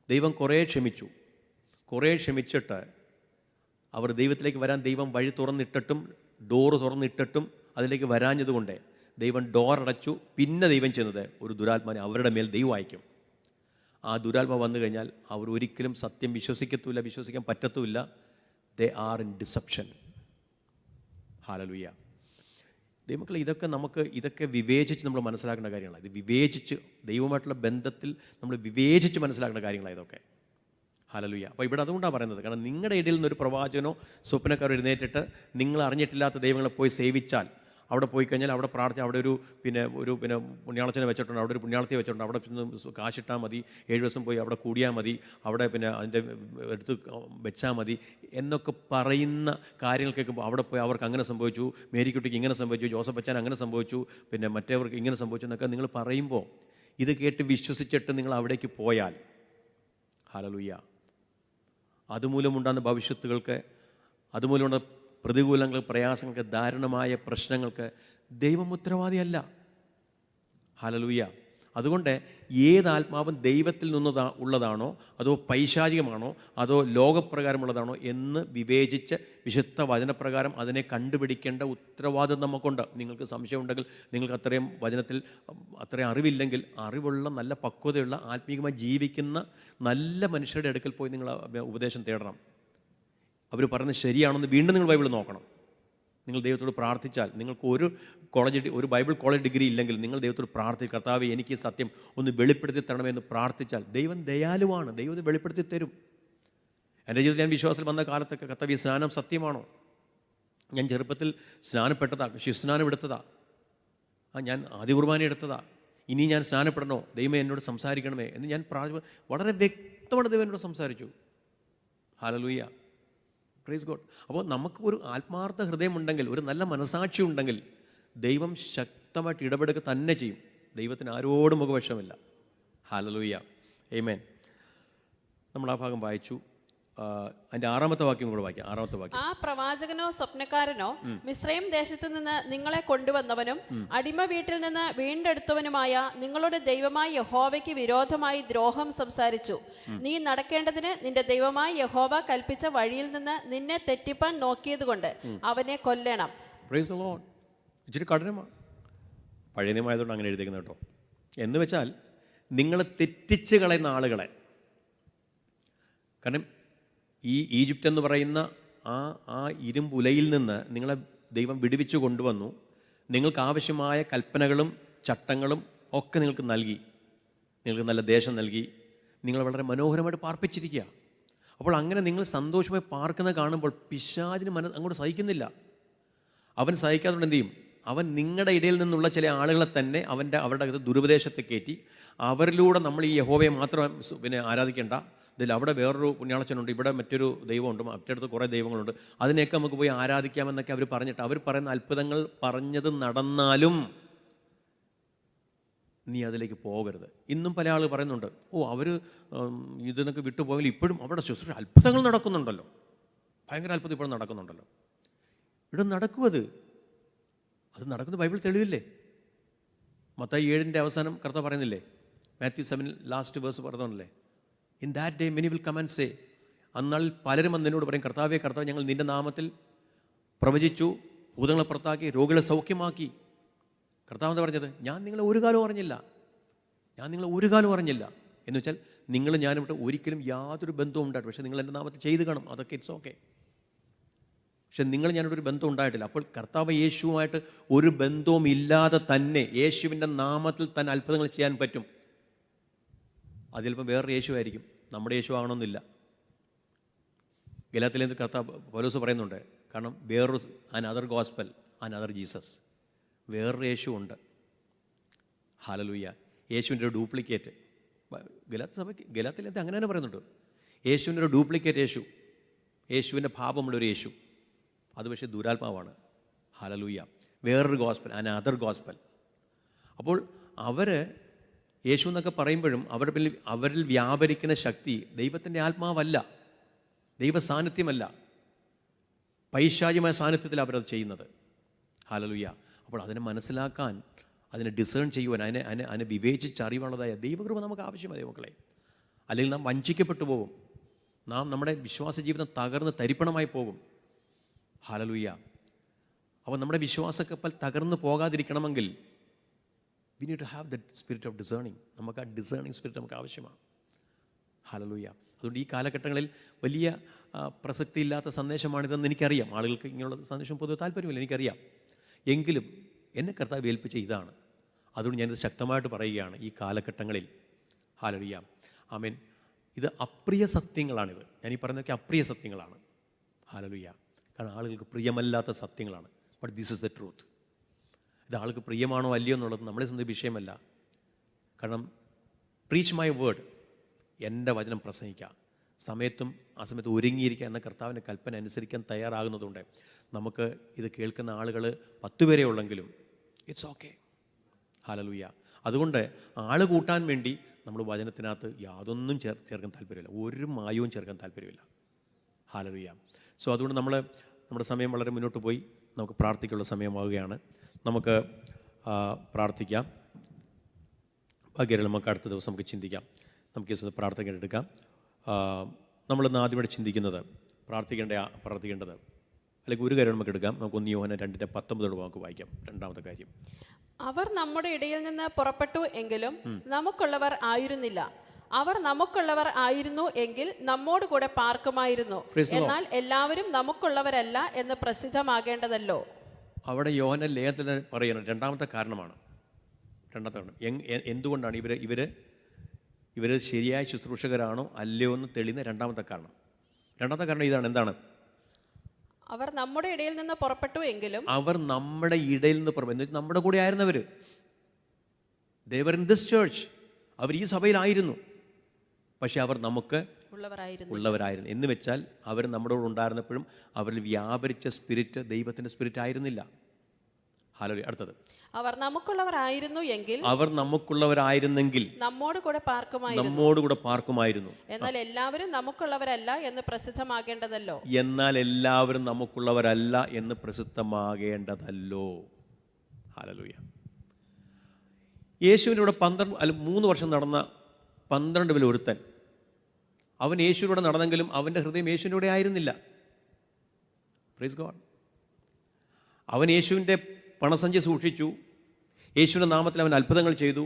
ദൈവം കുറേ ക്ഷമിച്ചിട്ട് അവർ ദൈവത്തിലേക്ക് വരാൻ ദൈവം വഴി തുറന്നിട്ടിട്ടും ഡോറ് തുറന്നിട്ടിട്ടും അതിലേക്ക് വരാഞ്ഞതുകൊണ്ട് ദൈവം ഡോർ അടച്ചു. പിന്നെ ദൈവം ചെയ്യുന്നത് ഒരു ദുരാത്മാവിനെ അവരുടെ മേൽ ദൈവം അയക്കും. ആ ദുരാത്മാവ് വന്നു കഴിഞ്ഞാൽ അവർ ഒരിക്കലും സത്യം വിശ്വസിക്കാൻ പറ്റത്തുമില്ല. They are in deception. Hallelujah. ദൈവമക്കളെ, ഇതൊക്കെ വിവേചിച്ച് നമ്മൾ മനസ്സിലാക്കേണ്ട കാര്യങ്ങളാണ്. ഇത് വിവേചിച്ച് ദൈവമായിട്ടുള്ള ബന്ധത്തിൽ നമ്മൾ വിവേചിച്ച് മനസ്സിലാക്കേണ്ട കാര്യങ്ങളാണ് ഇതൊക്കെ. ഹല്ലേലൂയ. അപ്പോൾ ഇവിടെ അതുകൊണ്ടാണ് പറയുന്നത്. കാരണം നിങ്ങളുടെ ഇടയിൽ നിന്നൊരു പ്രവാചകനോ സ്വപ്നക്കാരോ എഴുന്നേറ്റിട്ട് നിങ്ങൾ അറിഞ്ഞിട്ടില്ലാത്ത ദൈവങ്ങളെ പോയി സേവിച്ചാൽ, അവിടെ പോയി കഴിഞ്ഞാൽ അവിടെ പ്രാർത്ഥന, അവിടെ ഒരു പുണ്യാളച്ചനെ വെച്ചിട്ടുണ്ട്, അവിടെ ഒരു പുണ്യാളത്തെ വെച്ചിട്ടുണ്ട്, അവിടെ കാശിട്ടാൽ മതി, 7 ദിവസം പോയി അവിടെ കൂടിയാൽ മതി, അവിടെ അതിൻ്റെ എടുത്ത് വെച്ചാൽ മതി എന്നൊക്കെ പറയുന്ന കാര്യങ്ങൾ കേൾക്കുമ്പോൾ അവിടെ പോയി അവർക്ക് അങ്ങനെ സംഭവിച്ചു, മേരിക്കുട്ടിക്ക് ഇങ്ങനെ സംഭവിച്ചു, ജോസഫ് അച്ഛൻ അങ്ങനെ സംഭവിച്ചു, മറ്റേവർക്ക് ഇങ്ങനെ സംഭവിച്ചു എന്നൊക്കെ നിങ്ങൾ പറയുമ്പോൾ ഇത് കേട്ട് വിശ്വസിച്ചിട്ട് നിങ്ങൾ അവിടേക്ക് പോയാൽ, ഹല്ലേലൂയ, അതുമൂലമുണ്ടാകുന്ന ഭവിഷ്യത്തുകൾക്ക്, അതുമൂലമുള്ള പ്രതികൂലങ്ങൾ, പ്രയാസങ്ങൾക്ക്, ദാരുണമായ പ്രശ്നങ്ങൾക്ക് ദൈവം ഉത്തരവാദിയല്ല. ഹല്ലേലൂയ. അതുകൊണ്ട് ഏത് ആത്മാവും ദൈവത്തിൽ ഉള്ളതാണോ അതോ പൈശാചികമാണോ അതോ ലോകപ്രകാരമുള്ളതാണോ എന്ന് വിവേചിച്ച് വിശുദ്ധ വചനപ്രകാരം അതിനെ കണ്ടുപിടിക്കേണ്ട ഉത്തരവാദിത്വം നമുക്കുണ്ട്. നിങ്ങൾക്ക് സംശയമുണ്ടെങ്കിൽ, നിങ്ങൾക്ക് അത്രയും വചനത്തിൽ അത്രയും അറിവില്ലെങ്കിൽ, അറിവുള്ള നല്ല പക്വതയുള്ള ആത്മീയമായി ജീവിക്കുന്ന നല്ല മനുഷ്യരുടെ അടുക്കൽ പോയി നിങ്ങൾ ഉപദേശം തേടണം. അവർ പറയുന്നത് ശരിയാണെന്ന് വീണ്ടും നിങ്ങൾ ബൈബിൾ നോക്കണം. നിങ്ങൾ ദൈവത്തോട് പ്രാർത്ഥിച്ചാൽ, നിങ്ങൾക്ക് ഒരു ബൈബിൾ കോളേജ് ഡിഗ്രി ഇല്ലെങ്കിൽ നിങ്ങൾ ദൈവത്തോട് പ്രാർത്ഥിക്കും, കർത്താവേ എനിക്ക് സത്യം ഒന്ന് വെളിപ്പെടുത്തി തരണമെന്ന് പ്രാർത്ഥിച്ചാൽ ദൈവം ദയാലുവാണ്, ദൈവം ഇത് വെളിപ്പെടുത്തി തരും. എൻ്റെ ജീവിതത്തിൽ ഞാൻ വിശ്വാസത്തിൽ വന്ന കാലത്തൊക്കെ കർത്താവേ സ്നാനം സത്യമാണോ? ഞാൻ ചെറുപ്പത്തിൽ സ്നാനപ്പെട്ടതാ, ശിശുസ്നാനം എടുത്തതാ, ഞാൻ ആദ്യ കുർബാന എടുത്തതാ, ഇനി ഞാൻ സ്നാനപ്പെടണോ? ദൈവമേ എന്നോട് സംസാരിക്കണമേ എന്ന് ഞാൻ വളരെ വ്യക്തമായിട്ട് ദൈവം എന്നോട് സംസാരിച്ചു. Hallelujah, praise God. അപ്പോൾ നമുക്ക് ഒരു ആത്മാർത്ഥ ഹൃദയമുണ്ടെങ്കിൽ, ഒരു നല്ല മനസാക്ഷി ഉണ്ടെങ്കിൽ ദൈവം ശക്തമായിട്ട് ഇടപെടുക തന്നെ ചെയ്യും. ദൈവത്തിന് ആരോടും മുഖവശമില്ല. ഹല്ലേലൂയ, ആമേൻ. നമ്മൾ ആ ഭാഗം വായിച്ചു. അതിൻ്റെ 6-ാമത്തെ വാക്യം കൂടെ വായിക്കാം. 6-ാമത്തെ വാക്യം. ആ പ്രവാചകനോ സ്വപ്നക്കാരനോ മിസ്രയീം ദേശത്ത് നിന്ന് നിങ്ങളെ കൊണ്ടുവന്നവനും അടിമ വീട്ടിൽ നിന്ന് വീണ്ടെടുത്തവനുമായ നിങ്ങളുടെ ദൈവമായ യഹോവയ്ക്ക് വിരോധമായി ദ്രോഹം സംസാരിച്ചു. നീ നടക്കേണ്ടതിന് നിന്റെ ദൈവമായ യഹോവ കൽപ്പിച്ച വഴിയിൽ നിന്ന് നിന്നെ തെറ്റിപ്പാൻ നോക്കിയതുകൊണ്ട് അവനെ കൊല്ലണം. Price the Lord. ഇച്ചിരി കഠിനമാണ്, പഴയ നിയമമായതുകൊണ്ട് അങ്ങനെ എഴുതിയിരിക്കുന്നത് കേട്ടോ. എന്ന് വെച്ചാൽ നിങ്ങളെ തെറ്റിച്ച് കളയുന്ന ആളുകളെ, കാരണം ഈ ഈജിപ്റ്റ് എന്ന് പറയുന്ന ആ ഇരുമ്പുലയിൽ നിന്ന് നിങ്ങളെ ദൈവം വിടുവിച്ച് കൊണ്ടുവന്നു. നിങ്ങൾക്ക് ആവശ്യമായ കൽപ്പനകളും ചട്ടങ്ങളും ഒക്കെ നിങ്ങൾക്ക് നൽകി, നിങ്ങൾക്ക് നല്ല ദേശം നൽകി, നിങ്ങൾ വളരെ മനോഹരമായിട്ട് പാർപ്പിച്ചിരിക്കുക. അപ്പോൾ അങ്ങനെ നിങ്ങൾ സന്തോഷമായി പാർക്കുന്നത് കാണുമ്പോൾ പിശാചിന് അങ്ങോട്ട് സഹിക്കുന്നില്ല. അവൻ സഹിക്കാത്തതുകൊണ്ട് എന്ത് ചെയ്യും? അവൻ നിങ്ങളുടെ ഇടയിൽ നിന്നുള്ള ചില ആളുകളെ തന്നെ അവരുടെ അകത്ത് ദുരുപദേശത്തെ കയറ്റി, അവരിലൂടെ നമ്മൾ ഈ യഹോവയെ മാത്രം ആരാധിക്കേണ്ട, ഇതിൽ അവിടെ വേറൊരു പുണ്യാളച്ചനുണ്ട്, ഇവിടെ മറ്റൊരു ദൈവമുണ്ട്, മറ്റടുത്ത് കുറേ ദൈവങ്ങളുണ്ട്, അതിനെയൊക്കെ നമുക്ക് പോയി ആരാധിക്കാമെന്നൊക്കെ അവർ പറഞ്ഞിട്ട്, അവർ പറയുന്ന അത്ഭുതങ്ങൾ പറഞ്ഞത് നടന്നാലും നീ അതിലേക്ക് പോകരുത്. ഇന്നും പല ആൾ പറയുന്നുണ്ട്, അവർ ഇതിനൊക്കെ വിട്ടുപോയെങ്കിൽ ഇപ്പോഴും അവിടെ ശുശ്രൂഷ അത്ഭുതങ്ങൾ നടക്കുന്നുണ്ടല്ലോ, ഭയങ്കര അത്ഭുതം ഇപ്പോഴും നടക്കുന്നുണ്ടല്ലോ. ഇവിടെ നടക്കും, അത് നടക്കുന്ന ബൈബിൾ തെളിവില്ലേ? മത്തായി 7-ന്റെ അവസാനം കർത്താവ് പറയുന്നില്ലേ? മാത്യു 7 ലാസ്റ്റ് വേഴ്സ് പറഞ്ഞല്ലേ, in that day many will come and say, അന്നാളിൽ പലരും എന്നോട് പറയും, കർത്താവേ കർത്താവ്, ഞങ്ങൾ നിൻ്റെ നാമത്തിൽ പ്രവചിച്ചു, ഭൂതങ്ങളെ പുറത്താക്കി, രോഗികളെ സൗഖ്യമാക്കി. കർത്താവ് എന്താ പറഞ്ഞത്? ഞാൻ നിങ്ങളെ ഒരു കാലവും അറിഞ്ഞില്ല. എന്ന് വെച്ചാൽ നിങ്ങൾ ഞാനിവിടെ ഒരിക്കലും യാതൊരു ബന്ധവും ഉണ്ടായിട്ട്, പക്ഷേ നിങ്ങൾ എൻ്റെ നാമത്തിൽ ചെയ്ത് കാണും, അതൊക്കെ ഇറ്റ്സ് ഓക്കെ. പക്ഷെ ഞാനിവിടെ ഒരു ബന്ധം ഉണ്ടായിട്ടില്ല. അപ്പോൾ കർത്താവ് യേശുവുമായിട്ട് ഒരു ബന്ധവും ഇല്ലാതെ തന്നെ യേശുവിൻ്റെ നാമത്തിൽ തന്നെ അത്ഭുതങ്ങൾ ചെയ്യാൻ പറ്റും. അത് ചിലപ്പോൾ വേറൊരു യേശു ആയിരിക്കും, നമ്മുടെ യേശു ആകണമെന്നില്ല. ഗലാത്യയിലെ കർത്താവ് പൗലോസ് പറയുന്നുണ്ട്, കാരണം വേറൊരു അനദർ ഗോസ്പൽ, അനദർ ജീസസ്, വേറൊരു യേശു ഉണ്ട്. ഹല്ലേലൂയ. യേശുവിൻ്റെ ഒരു ഡ്യൂപ്ലിക്കേറ്റ് ഗലാത്യയിലെ അങ്ങനെ തന്നെ പറയുന്നുണ്ട്. യേശുവിൻ്റെ ഒരു ഡ്യൂപ്ലിക്കേറ്റ് യേശു, യേശുവിൻ്റെ ഭാവമുള്ളൊരു യേശു, അത് പക്ഷേ ദുരാത്മാവാണ്. ഹല്ലേലൂയ. വേറൊരു ഗോസ്പൽ, അനദർ ഗോസ്പൽ. അപ്പോൾ യേശു എന്നൊക്കെ പറയുമ്പോഴും അവരിൽ വ്യാപരിക്കുന്ന ശക്തി ദൈവത്തിൻ്റെ ആത്മാവല്ല, ദൈവ സാന്നിധ്യമല്ല, പൈശാചികമായ സാന്നിധ്യത്തിൽ അവരത് ചെയ്യുന്നത്. ഹല്ലേലൂയ. അപ്പോൾ അതിനെ മനസ്സിലാക്കാൻ, അതിനെ ഡിസേൺ ചെയ്യുവാൻ, അതിനെ വിവേചിച്ചറിയുവാനുള്ളതായ ദൈവകൃപ നമുക്ക് ആവശ്യമാണ് ദൈവമക്കളെ. അല്ലെങ്കിൽ നാം വഞ്ചിക്കപ്പെട്ടു പോകും, നമ്മുടെ വിശ്വാസ ജീവിതം തകർന്ന് തരിപ്പണമായി പോകും. ഹല്ലേലൂയ. അപ്പോൾ നമ്മുടെ വിശ്വാസക്കപ്പൽ തകർന്നു പോകാതിരിക്കണമെങ്കിൽ we need to have that spirit of discerning. നമുക്ക് ആ ഡിസേണിങ് സ്പിരിറ്റ് നമുക്ക് ആവശ്യമാണ്. ഹല്ലേലൂയ. അതുകൊണ്ട് ഈ കാലഘട്ടങ്ങളിൽ വലിയ പ്രസക്തിയില്ലാത്ത സന്ദേശമാണിതെന്ന് എനിക്കറിയാം. ആളുകൾക്ക് ഇങ്ങനെയുള്ള സന്ദേശം പൊതുവെ താല്പര്യമില്ല, എനിക്കറിയാം. എങ്കിലും എന്നെ കർത്താവ് ഏൽപ്പിച്ച ഇതാണ്. അതുകൊണ്ട് ഞാനിത് ശക്തമായിട്ട് പറയുകയാണ്. ഈ കാലഘട്ടങ്ങളിൽ ഹല്ലേലൂയ, ആമേൻ, ഇത് അപ്രിയ സത്യങ്ങളാണിത്. ഞാനീ പറയുന്നതൊക്കെ അപ്രിയ സത്യങ്ങളാണ്. ഹല്ലേലൂയ. കാരണം ആളുകൾക്ക് പ്രിയമല്ലാത്ത സത്യങ്ങളാണ്. But this is the truth. ഇത് ആൾക്ക് പ്രിയമാണോ അല്ലയോ എന്നുള്ളത് നമ്മളെ സംബന്ധിച്ച വിഷയമല്ല. കാരണം പ്രീച്ച് മൈ വേർഡ്, എൻ്റെ വചനം പ്രസംഗിക്കുക, സമയത്തും ആ സമയത്ത് ഒരുങ്ങിയിരിക്കുക എന്ന കർത്താവിൻ്റെ കൽപ്പന അനുസരിക്കാൻ തയ്യാറാകുന്നതുകൊണ്ട് നമുക്ക് ഇത് കേൾക്കുന്ന ആളുകൾ 10 പേരേ ഉള്ളെങ്കിലും ഇറ്റ്സ് ഓക്കെ. ഹല്ലേലൂയ. അതുകൊണ്ട് ആൾ കൂട്ടാൻ വേണ്ടി നമ്മൾ വചനത്തിനകത്ത് യാതൊന്നും ചേർക്കാൻ താല്പര്യമില്ല, ഒരു മായവും ചേർക്കാൻ താല്പര്യമില്ല. ഹല്ലേലൂയ. സോ അതുകൊണ്ട് നമ്മുടെ സമയം വളരെ മുന്നോട്ട് പോയി, നമുക്ക് പ്രാർത്ഥിക്കാനുള്ള സമയമാവുകയാണ്. നമുക്ക് പ്രാർത്ഥിക്കാം. ബാക്കിയുള്ള നമുക്ക് അടുത്ത ദിവസം നമുക്ക് ചിന്തിക്കാം. നമുക്ക് ഈ പ്രാർത്ഥന എടുക്കാം. നമ്മളിന്ന് ആദ്യമായിട്ട് ചിന്തിക്കുന്നത് പ്രാർത്ഥിക്കേണ്ടത് അല്ലെങ്കിൽ ഒരു കാര്യം നമുക്ക് എടുക്കാം. നമുക്ക് 1 യോഹന്നാൻ 2:19 നമുക്ക് വായിക്കാം. രണ്ടാമത്തെ കാര്യം, അവർ നമ്മുടെ ഇടയിൽ നിന്ന് പുറപ്പെട്ടു എങ്കിലും നമുക്കുള്ളവർ ആയിരുന്നില്ല. അവർ നമുക്കുള്ളവർ ആയിരുന്നു എങ്കിൽ നമ്മോട് കൂടെ പാർക്കുമായിരുന്നു. എന്നാൽ എല്ലാവരും നമുക്കുള്ളവരല്ല എന്ന് പ്രസിദ്ധമാകേണ്ടതല്ലോ. അവിടെ യോഹന്നാൻ ലേഖനത്തിൽ പറയുന്നത് രണ്ടാമത്തെ കാരണമാണ്. എന്തുകൊണ്ടാണ് ഇവർ ശരിയായ ശുശ്രൂഷകരാണോ അല്ലയോ എന്ന് തെളിയുന്ന രണ്ടാമത്തെ കാരണം ഇതാണ്. എന്താണ്? അവർ നമ്മുടെ ഇടയിൽ നിന്ന് പുറപ്പെട്ടു എങ്കിലും, അവർ നമ്മുടെ ഇടയിൽ നിന്ന് പുറപ്പെട്ടു, നമ്മുടെ കൂടെ ആയിരുന്നവർ. they were in this church, അവർ ഈ സഭയിലായിരുന്നു, പക്ഷെ അവർ നമുക്ക് ഉള്ളവരായിരുന്നു. എന്ന് വെച്ചാൽ അവർ നമ്മുടെ കൂടെ ഉണ്ടായിരുന്നപ്പോഴും അവരിൽ വ്യാപരിച്ച സ്പിരിറ്റ് ദൈവത്തിൻ്റെ സ്പിരിറ്റ് ആയിരുന്നില്ല. ഹല്ലേലൂയ. അടുത്തത്, അവർ നമുക്കുള്ളവരായിരുന്നു നമുക്കുള്ളവരായിരുന്നെങ്കിൽ നമ്മോട് കൂടെ പാർക്കുമായിരുന്നു. എന്നാൽ എല്ലാവരും നമുക്കുള്ളവരല്ല എന്ന് പ്രസിദ്ധമാകേണ്ടതല്ലോ. ഹല്ലേലൂയ. യേശുവിനൂടെ 3 വർഷം നടന്ന 12 പേരിൽ ഒരുത്തൻ, അവൻ യേശുവിലൂടെ നടന്നെങ്കിലും അവൻ്റെ ഹൃദയം യേശുവിലൂടെ ആയിരുന്നില്ല. Praise God. അവൻ യേശുവിൻ്റെ പണസഞ്ചി സൂക്ഷിച്ചു, യേശുവിൻ്റെ നാമത്തിൽ അവൻ അത്ഭുതങ്ങൾ ചെയ്തു,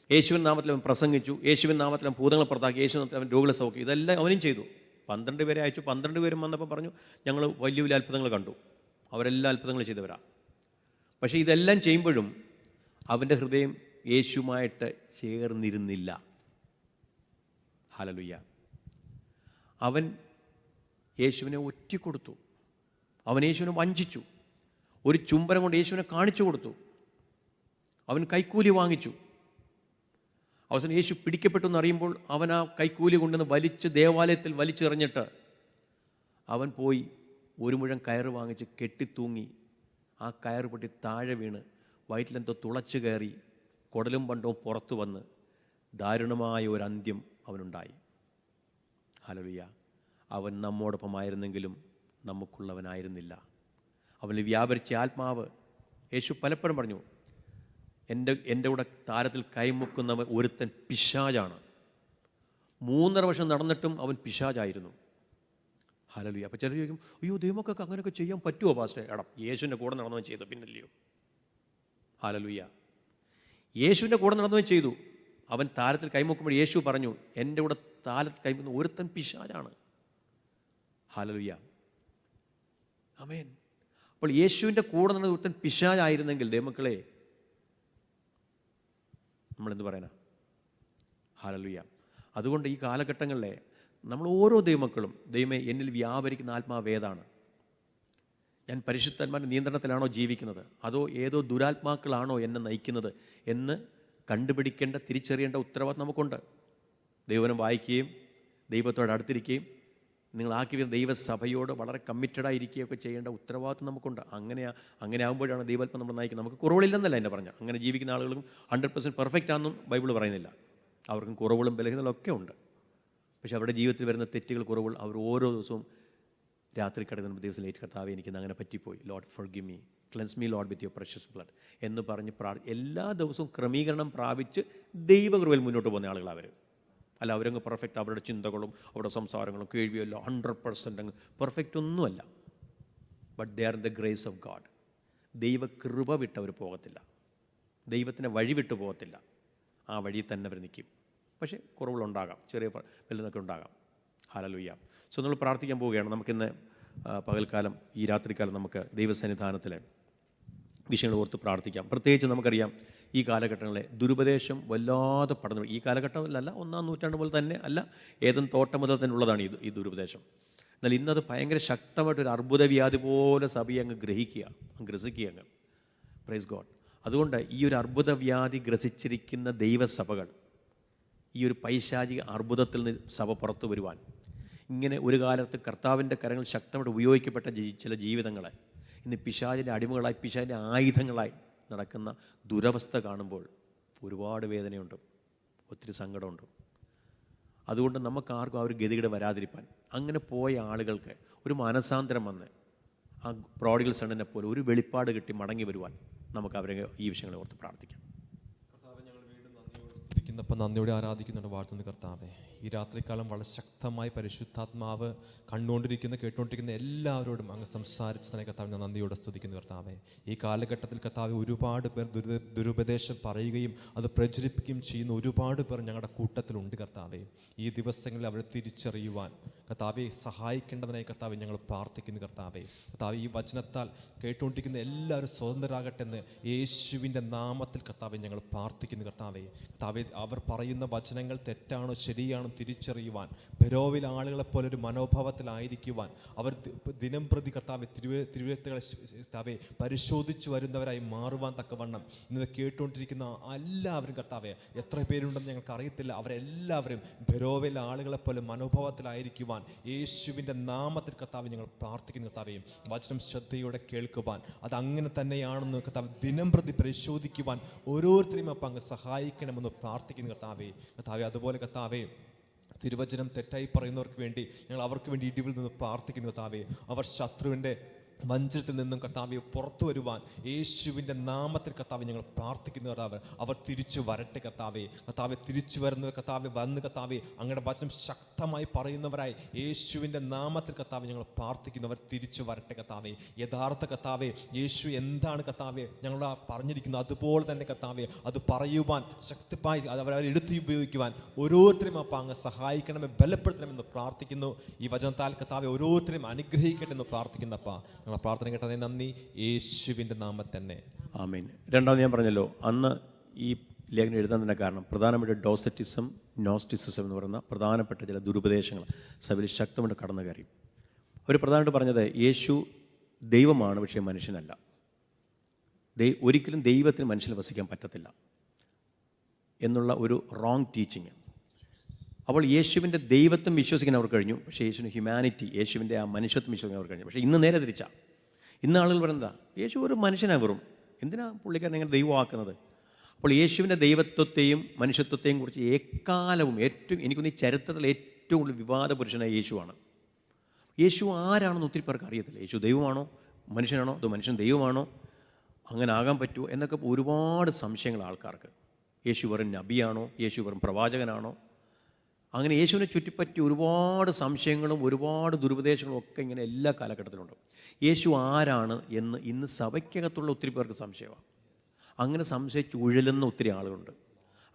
യേശുവിൻ്റെ നാമത്തിൽ അവൻ പ്രസംഗിച്ചു, യേശുവിൻ്റെ നാമത്തിൽ അവൻ ഭൂതങ്ങൾ പുറത്താക്കി, യേശുവിൻ്റെ അവൻ രോഗികളെ സൗഖ്യം, ഇതെല്ലാം അവനും ചെയ്തു. 12 പേരെ അയച്ചു. 12 പേരും വന്നപ്പോൾ പറഞ്ഞു, ഞങ്ങൾ വലിയ വലിയ അത്ഭുതങ്ങൾ കണ്ടു. അവരെല്ലാം അത്ഭുതങ്ങൾ ചെയ്തവരാണ്. പക്ഷേ ഇതെല്ലാം ചെയ്യുമ്പോഴും അവൻ്റെ ഹൃദയം യേശുവുമായിട്ട് ചേർന്നിരുന്നില്ല. ഹല്ലേലൂയ. അവൻ യേശുവിനെ ഒറ്റിക്കൊടുത്തു, അവൻ യേശുവിനെ വഞ്ചിച്ചു, ഒരു ചുംബനം കൊണ്ട് യേശുവിനെ കാണിച്ചു കൊടുത്തു, അവൻ കൈക്കൂലി വാങ്ങിച്ചു. അവസാനം യേശു പിടിക്കപ്പെട്ടു എന്നറിയുമ്പോൾ അവൻ ആ കൈക്കൂലി കൊണ്ടുവന്ന് ദേവാലയത്തിൽ വലിച്ചെറിഞ്ഞിട്ട് അവൻ പോയി 1 മുഴം കയറ് വാങ്ങിച്ച് കെട്ടിത്തൂങ്ങി. ആ കയറ് പൊട്ടി താഴെ വീണ് വയറ്റിലെന്തോ തുളച്ചു കയറി കുടലും പണ്ടവും പുറത്തു വന്ന് ദാരുണമായ ഒരു അന്ത്യം അവനുണ്ടായി. ഹല്ലേലൂയ. അവൻ നമ്മോടൊപ്പമായിരുന്നെങ്കിലും നമുക്കുള്ളവനായിരുന്നില്ല. അവന് വ്യാപരിച്ച ആത്മാവ്, യേശു പലപ്പോഴും പറഞ്ഞു, എൻ്റെ കൂടെ താരത്തിൽ കൈമുക്കുന്നവൻ ഒരുത്തൻ പിശാചാണ്. 3.5 വർഷം നടന്നിട്ടും അവൻ പിശാചായിരുന്നു. ഹല്ലേലൂയ. അപ്പോൾ ചിലർ ചോദിക്കും, അയ്യോ ദൈവമൊക്കെ അങ്ങനെയൊക്കെ ചെയ്യാൻ പറ്റുമോ പാസ്റ്റേ? എടാ, യേശുവിൻ്റെ കൂടെ നടന്നവൻ ചെയ്തു, പിന്നല്ലയോ? ഹല്ലേലൂയ. യേശുവിൻ്റെ കൂടെ നടന്നവൻ ചെയ്തു. അവൻ താരത്തിൽ കൈമുക്കുമ്പോൾ യേശു പറഞ്ഞു, എൻ്റെ കൂടെ താരത്തിൽ കൈമുക്കുന്ന ഒരുത്തൻ പിശാചാണ്. ഹല്ലേലൂയ. ആമേൻ. അപ്പോൾ യേശുവിൻ്റെ കൂടെ നടന്ന ഒരുത്തൻ പിശാചായിരുന്നെങ്കിൽ ദൈവമക്കളെ നമ്മളെന്ത് പറയാനാ? ഹല്ലേലൂയ. അതുകൊണ്ട് ഈ കാലഘട്ടങ്ങളിലെ നമ്മൾ ഓരോ ദൈവമക്കളും, ദൈവമേ എന്നിൽ വ്യാപരിക്കുന്ന ആത്മാവ് ഏതാണ്? ഞാൻ പരിശുദ്ധന്മാരുടെ നിയന്ത്രണത്തിലാണോ ജീവിക്കുന്നത്, അതോ ഏതോ ദുരാത്മാക്കളാണോ എന്നെ നയിക്കുന്നത് എന്ന് കണ്ടുപിടിക്കേണ്ട, തിരിച്ചറിയേണ്ട ഉത്തരവാദിത്വം നമുക്കുണ്ട്. ദൈവനം വായിക്കുകയും ദൈവത്തോട് അടുത്തിരിക്കുകയും നിങ്ങളാക്കി വരുന്ന ദൈവസഭയോട് വളരെ കമ്മിറ്റഡായിരിക്കുകയൊക്കെ ചെയ്യേണ്ട ഉത്തരവാദിത്വം നമുക്കുണ്ട്. അങ്ങനെ ആകുമ്പോഴാണ് ദൈവാത്മ നമ്മൾ നയിക്കുന്നത്. നമുക്ക് കുറവുകളില്ലെന്നല്ല എന്നെ പറഞ്ഞാൽ. അങ്ങനെ ജീവിക്കുന്ന ആളുകളും 100% പെർഫെക്റ്റ് ആണെന്നും ബൈബിൾ പറയുന്നില്ല. അവർക്കും കുറവുകളും ബലഹീനതകളൊക്കെ ഉണ്ട്. പക്ഷേ അവരുടെ ജീവിതത്തിൽ വരുന്ന തെറ്റുകൾ, കുറവുകൾ അവർ ഓരോ ദിവസവും രാത്രി കിടക്കുന്ന ദിവസം ലേറ്റ്, കർത്താവേ എനിക്കിന്ന് അങ്ങനെ പറ്റിപ്പോയി, lord forgive me, cleanse me lord with your precious blood എന്ന് പറഞ്ഞ് എല്ലാ ദിവസവും ക്രമീകരണം പ്രാപിച്ച് ദൈവകൃപയിൽ മുന്നോട്ട് പോകുന്ന ആളുകളാണ് അവർ. അല്ല അവരങ്ങ് പെർഫെക്റ്റ്, അവരുടെ ചിന്തകളും അവരുടെ സംസാരങ്ങളും കേൾവിയല്ലോ 100% അങ്ങ് പെർഫെക്റ്റ് ഒന്നുമല്ല. But they are in the grace of God. ദൈവകൃപ വിട്ട് അവർ പോകത്തില്ല, ദൈവത്തിൻ്റെ വഴി വിട്ടു പോകത്തില്ല. ആ വഴി തന്നെ അവർ നിൽക്കും. പക്ഷേ കുറവുകളുണ്ടാകാം, ചെറിയ വലുതൊക്കെ ഉണ്ടാകാം. ഹല്ലേലൂയ. സോ നമ്മൾ പ്രാർത്ഥിക്കാൻ പോവുകയാണ്. നമുക്കിന്ന് പകൽക്കാലം, ഈ രാത്രിക്കാലം നമുക്ക് ദൈവസന്നിധാനത്തിലെ വിഷയങ്ങൾ ഓർത്ത് പ്രാർത്ഥിക്കാം. പ്രത്യേകിച്ച് നമുക്കറിയാം ഈ കാലഘട്ടങ്ങളെ ദുരുപദേശം വല്ലാതെ പടർന്നു. ഈ കാലഘട്ടത്തിലല്ല, 1-ാം നൂറ്റാണ്ട് പോലെ തന്നെ അല്ല, ഏതും തോട്ടം മുതൽ തന്നെ ഉള്ളതാണ് ഈ ദുരുപദേശം. എന്നാൽ ഇന്നത് ഭയങ്കര ശക്തമായിട്ടൊരു അർബുദവ്യാധി പോലെ സഭയെ അങ്ങ് ഗ്രസിക്കുക അങ്ങ്. Praise God. അതുകൊണ്ട് ഈ ഒരു അർബുദവ്യാധി ഗ്രസിച്ചിരിക്കുന്ന ദൈവസഭകൾ ഈ ഒരു പൈശാചിക അർബുദത്തിൽ നിന്ന് സഭ പുറത്തു വരുവാൻ, ഇങ്ങനെ ഒരു കാലത്ത് കർത്താവിൻ്റെ കരങ്ങൾ ശക്തമായിട്ട് ഉപയോഗിക്കപ്പെട്ട ചില ജീവിതങ്ങളെ ഇന്ന് പിശാചിൻ്റെ അടിമകളായി, പിശാചിൻ്റെ ആയുധങ്ങളായി നടക്കുന്ന ദുരവസ്ഥ കാണുമ്പോൾ ഒരുപാട് വേദനയുണ്ട്, ഒത്തിരി സങ്കടമുണ്ട്. അതുകൊണ്ട് നമുക്കാർക്കും ആ ഒരു ഗതികേട് വരാതിരിക്കാൻ, അങ്ങനെ പോയ ആളുകൾക്ക് ഒരു മനസാന്തരം വന്ന് ആ പ്രോഡിഗൽ സണ്ണിനെ പോലെ ഒരു വെളിപ്പാട് കിട്ടി മടങ്ങി വരുവാൻ നമുക്ക് അവരെ ഈ വിഷയങ്ങളെ ഓർത്ത് പ്രാർത്ഥിക്കാം. കർത്താവെ, ഞങ്ങൾ വീണ്ടും സ്തുതിക്കുന്നപ്പോൾ നന്ദിയോടെ ആരാധിക്കുന്നുണ്ട്, വാഴ്ത്തുന്നു കർത്താവെ. ഈ രാത്രികാലം വളരെ ശക്തമായി പരിശുദ്ധാത്മാവ് കണ്ടുകൊണ്ടിരിക്കുന്ന, കേട്ടുകൊണ്ടിരിക്കുന്ന എല്ലാവരോടും അങ്ങ് സംസാരിച്ചതിനെ കർത്താവ് ഞാൻ നന്ദിയോടെ സ്തുതിക്കുന്നു കർത്താവെ. ഈ കാലഘട്ടത്തിൽ കർത്താവ് ഒരുപാട് പേർ ദുരുപദേശം പറയുകയും അത് പ്രചരിപ്പിക്കുകയും ചെയ്യുന്ന ഒരുപാട് പേർ ഞങ്ങളുടെ കൂട്ടത്തിലുണ്ട് കർത്താവെ. ഈ ദിവസങ്ങളിൽ അവരെ തിരിച്ചറിയുവാൻ കർത്താവെ സഹായിക്കേണ്ടതിനായി കർത്താവെ ഞങ്ങൾ പ്രാർത്ഥിക്കുന്നു കർത്താവെ. കർത്താവ് ഈ വചനത്താൽ കേട്ടുകൊണ്ടിരിക്കുന്ന എല്ലാവരും സ്വതന്ത്രരാകട്ടെ എന്ന് യേശുവിൻ്റെ നാമത്തിൽ കർത്താവെ ഞങ്ങൾ പ്രാർത്ഥിക്കുന്നു കർത്താവെ. കർത്താവെ, അവർ പറയുന്ന വചനങ്ങൾ തെറ്റാണോ ശരിയാണോ തിരിച്ചറിയുവാൻ, ബെരോവിലെ ആളുകളെപ്പോലെ ഒരു മനോഭാവത്തിലായിരിക്കുവാൻ, അവർ ദിനം പ്രതി കർത്താവെ തിരുവെഴുത്തുകളെ കർത്താവെ പരിശോധിച്ച് വരുന്നവരായി മാറുവാൻ തക്കവണ്ണം ഇന്നത് കേട്ടുകൊണ്ടിരിക്കുന്ന എല്ലാവരും കർത്താവെ, എത്ര പേരുണ്ടെന്ന് ഞങ്ങൾക്ക് അറിയത്തില്ല, അവരെല്ലാവരും ബെരോവിലെ ആളുകളെപ്പോലെ മനോഭാവത്തിലായിരിക്കുവാൻ യേശുവിൻ്റെ നാമത്തിൽ കർത്താവെ ഞങ്ങൾ പ്രാർത്ഥിക്കുന്നു കർത്താവെ. വചനം ശ്രദ്ധയോടെ കേൾക്കുവാൻ, അത് അങ്ങനെ തന്നെയാണെന്ന് കർത്താവ് ദിനം പ്രതി പരിശോധിക്കുവാൻ ഓരോരുത്തരെയും അപ്പം അങ്ങ് സഹായിക്കണമെന്ന് പ്രാർത്ഥിക്കുന്നു കർത്താവെ. കർത്താവെ, അതുപോലെ കർത്താവെ തിരുവചനം തെറ്റായി പറയുന്നവർക്ക് വേണ്ടി ഞങ്ങൾ അവർക്ക് വേണ്ടി ഇടിവിൽ നിന്ന് പ്രാർത്ഥിക്കുന്നു കർത്താവെ. അവർ ശത്രുവിൻ്റെ വഞ്ചനത്തിൽ നിന്നും കർത്താവെ പുറത്തു വരുവാൻ യേശുവിൻ്റെ നാമത്തിൽ കർത്താവെ ഞങ്ങൾ പ്രാർത്ഥിക്കുന്നു കർത്താവ്. അവർ തിരിച്ചു വരട്ടെ കർത്താവെ. കർത്താവെ, തിരിച്ചു വരുന്നവർ കർത്താവെ വന്ന് കർത്താവെ അങ്ങയുടെ വചനം ശക്തമായി പറയുന്നവരായി യേശുവിൻ്റെ നാമത്തിൽ കർത്താവെ ഞങ്ങൾ പ്രാർത്ഥിക്കുന്നു. അവർ തിരിച്ചു വരട്ടെ കർത്താവെ. യഥാർത്ഥ കർത്താവെ യേശു എന്താണ് കർത്താവെ ഞങ്ങൾ പറഞ്ഞിരിക്കുന്നത് അതുപോലെ തന്നെ കർത്താവെ അത് പറയുവാൻ ശക്തമായി അവരെ എടുത്ത് ഉപയോഗിക്കുവാൻ ഓരോരുത്തരെയും അപ്പം അങ്ങ് സഹായിക്കണമേ, ബലപ്പെടുത്തണമെന്ന് പ്രാർത്ഥിക്കുന്നു. ഈ വചനത്താൽ കർത്താവെ ഓരോരുത്തരെയും അനുഗ്രഹിക്കട്ടെ എന്ന് പ്രാർത്ഥിക്കുന്നപ്പാ. പ്രാർത്ഥന കേട്ടതിന് നന്ദി, യേശുവിൻ്റെ നാമത്തിൽ തന്നെ ആമേൻ. രണ്ടാമത് ഞാൻ പറഞ്ഞല്ലോ, അന്ന് ഈ ലേഖനം എഴുതാൻ തന്നെ കാരണം പ്രധാനമായിട്ട് ഡോസറ്റിസം, നോസ്റ്റിസിസം എന്ന് പറയുന്ന പ്രധാനപ്പെട്ട ചില ദുരുപദേശങ്ങൾ സഭയിൽ ശക്തമായിട്ട് കടന്നു കയറി. അവർ പ്രധാനമായിട്ട് പറഞ്ഞത് യേശു ദൈവമാണ്, പക്ഷേ മനുഷ്യനല്ല. ഒരിക്കലും ദൈവത്തിന് മനുഷ്യന് വസിക്കാൻ പറ്റത്തില്ല എന്നുള്ള ഒരു റോങ് ടീച്ചിങ്. അപ്പോൾ യേശുവിൻ്റെ ദൈവത്വം വിശ്വസിക്കാൻ അവർ കഴിഞ്ഞു, പക്ഷേ യേശുവിൻ്റെ ഹ്യൂമാനിറ്റി, യേശുവിൻ്റെ ആ മനുഷ്യത്വം വിശ്വസിക്കാൻ അവർ കഴിഞ്ഞു. പക്ഷേ ഇന്ന് നേരെ തിരിച്ചാ. ഇന്ന് ആളുകൾ പറയുന്നതാ, യേശു ഒരു മനുഷ്യനാണ് വെറും, എന്തിനാ പുള്ളിക്കാരൻ ഇങ്ങനെ ദൈവമാക്കുന്നത്? അപ്പോൾ യേശുവിൻ്റെ ദൈവത്വത്തെയും മനുഷ്യത്വത്തെയും കുറിച്ച് എക്കാലവും എനിക്കൊന്ന് ഈ ചരിത്രത്തിൽ ഏറ്റവും കൂടുതൽ വിവാദ പുരുഷനായ യേശുവാണ്. യേശു ആരാണെന്ന് ഒത്തിരി പേർക്ക് അറിയത്തില്ല. യേശു ദൈവമാണോ മനുഷ്യനാണോ, അത് മനുഷ്യൻ ദൈവമാണോ, അങ്ങനെ ആകാൻ പറ്റുമോ എന്നൊക്കെ ഒരുപാട് സംശയങ്ങൾ ആൾക്കാർക്ക്. യേശു വെറും നബിയാണോ, യേശു വെറും പ്രവാചകനാണോ, അങ്ങനെ യേശുവിനെ ചുറ്റിപ്പറ്റി ഒരുപാട് സംശയങ്ങളും ഒരുപാട് ദുരുപദേശങ്ങളും ഒക്കെ ഇങ്ങനെ എല്ലാ കാലഘട്ടത്തിലുണ്ട്. യേശു ആരാണ് എന്ന് ഇന്ന് സഭയ്ക്കകത്തുള്ള ഒത്തിരി പേർക്ക് സംശയമാണ്. അങ്ങനെ സംശയിച്ച് ഉഴലുന്ന ഒത്തിരി ആളുകളുണ്ട്.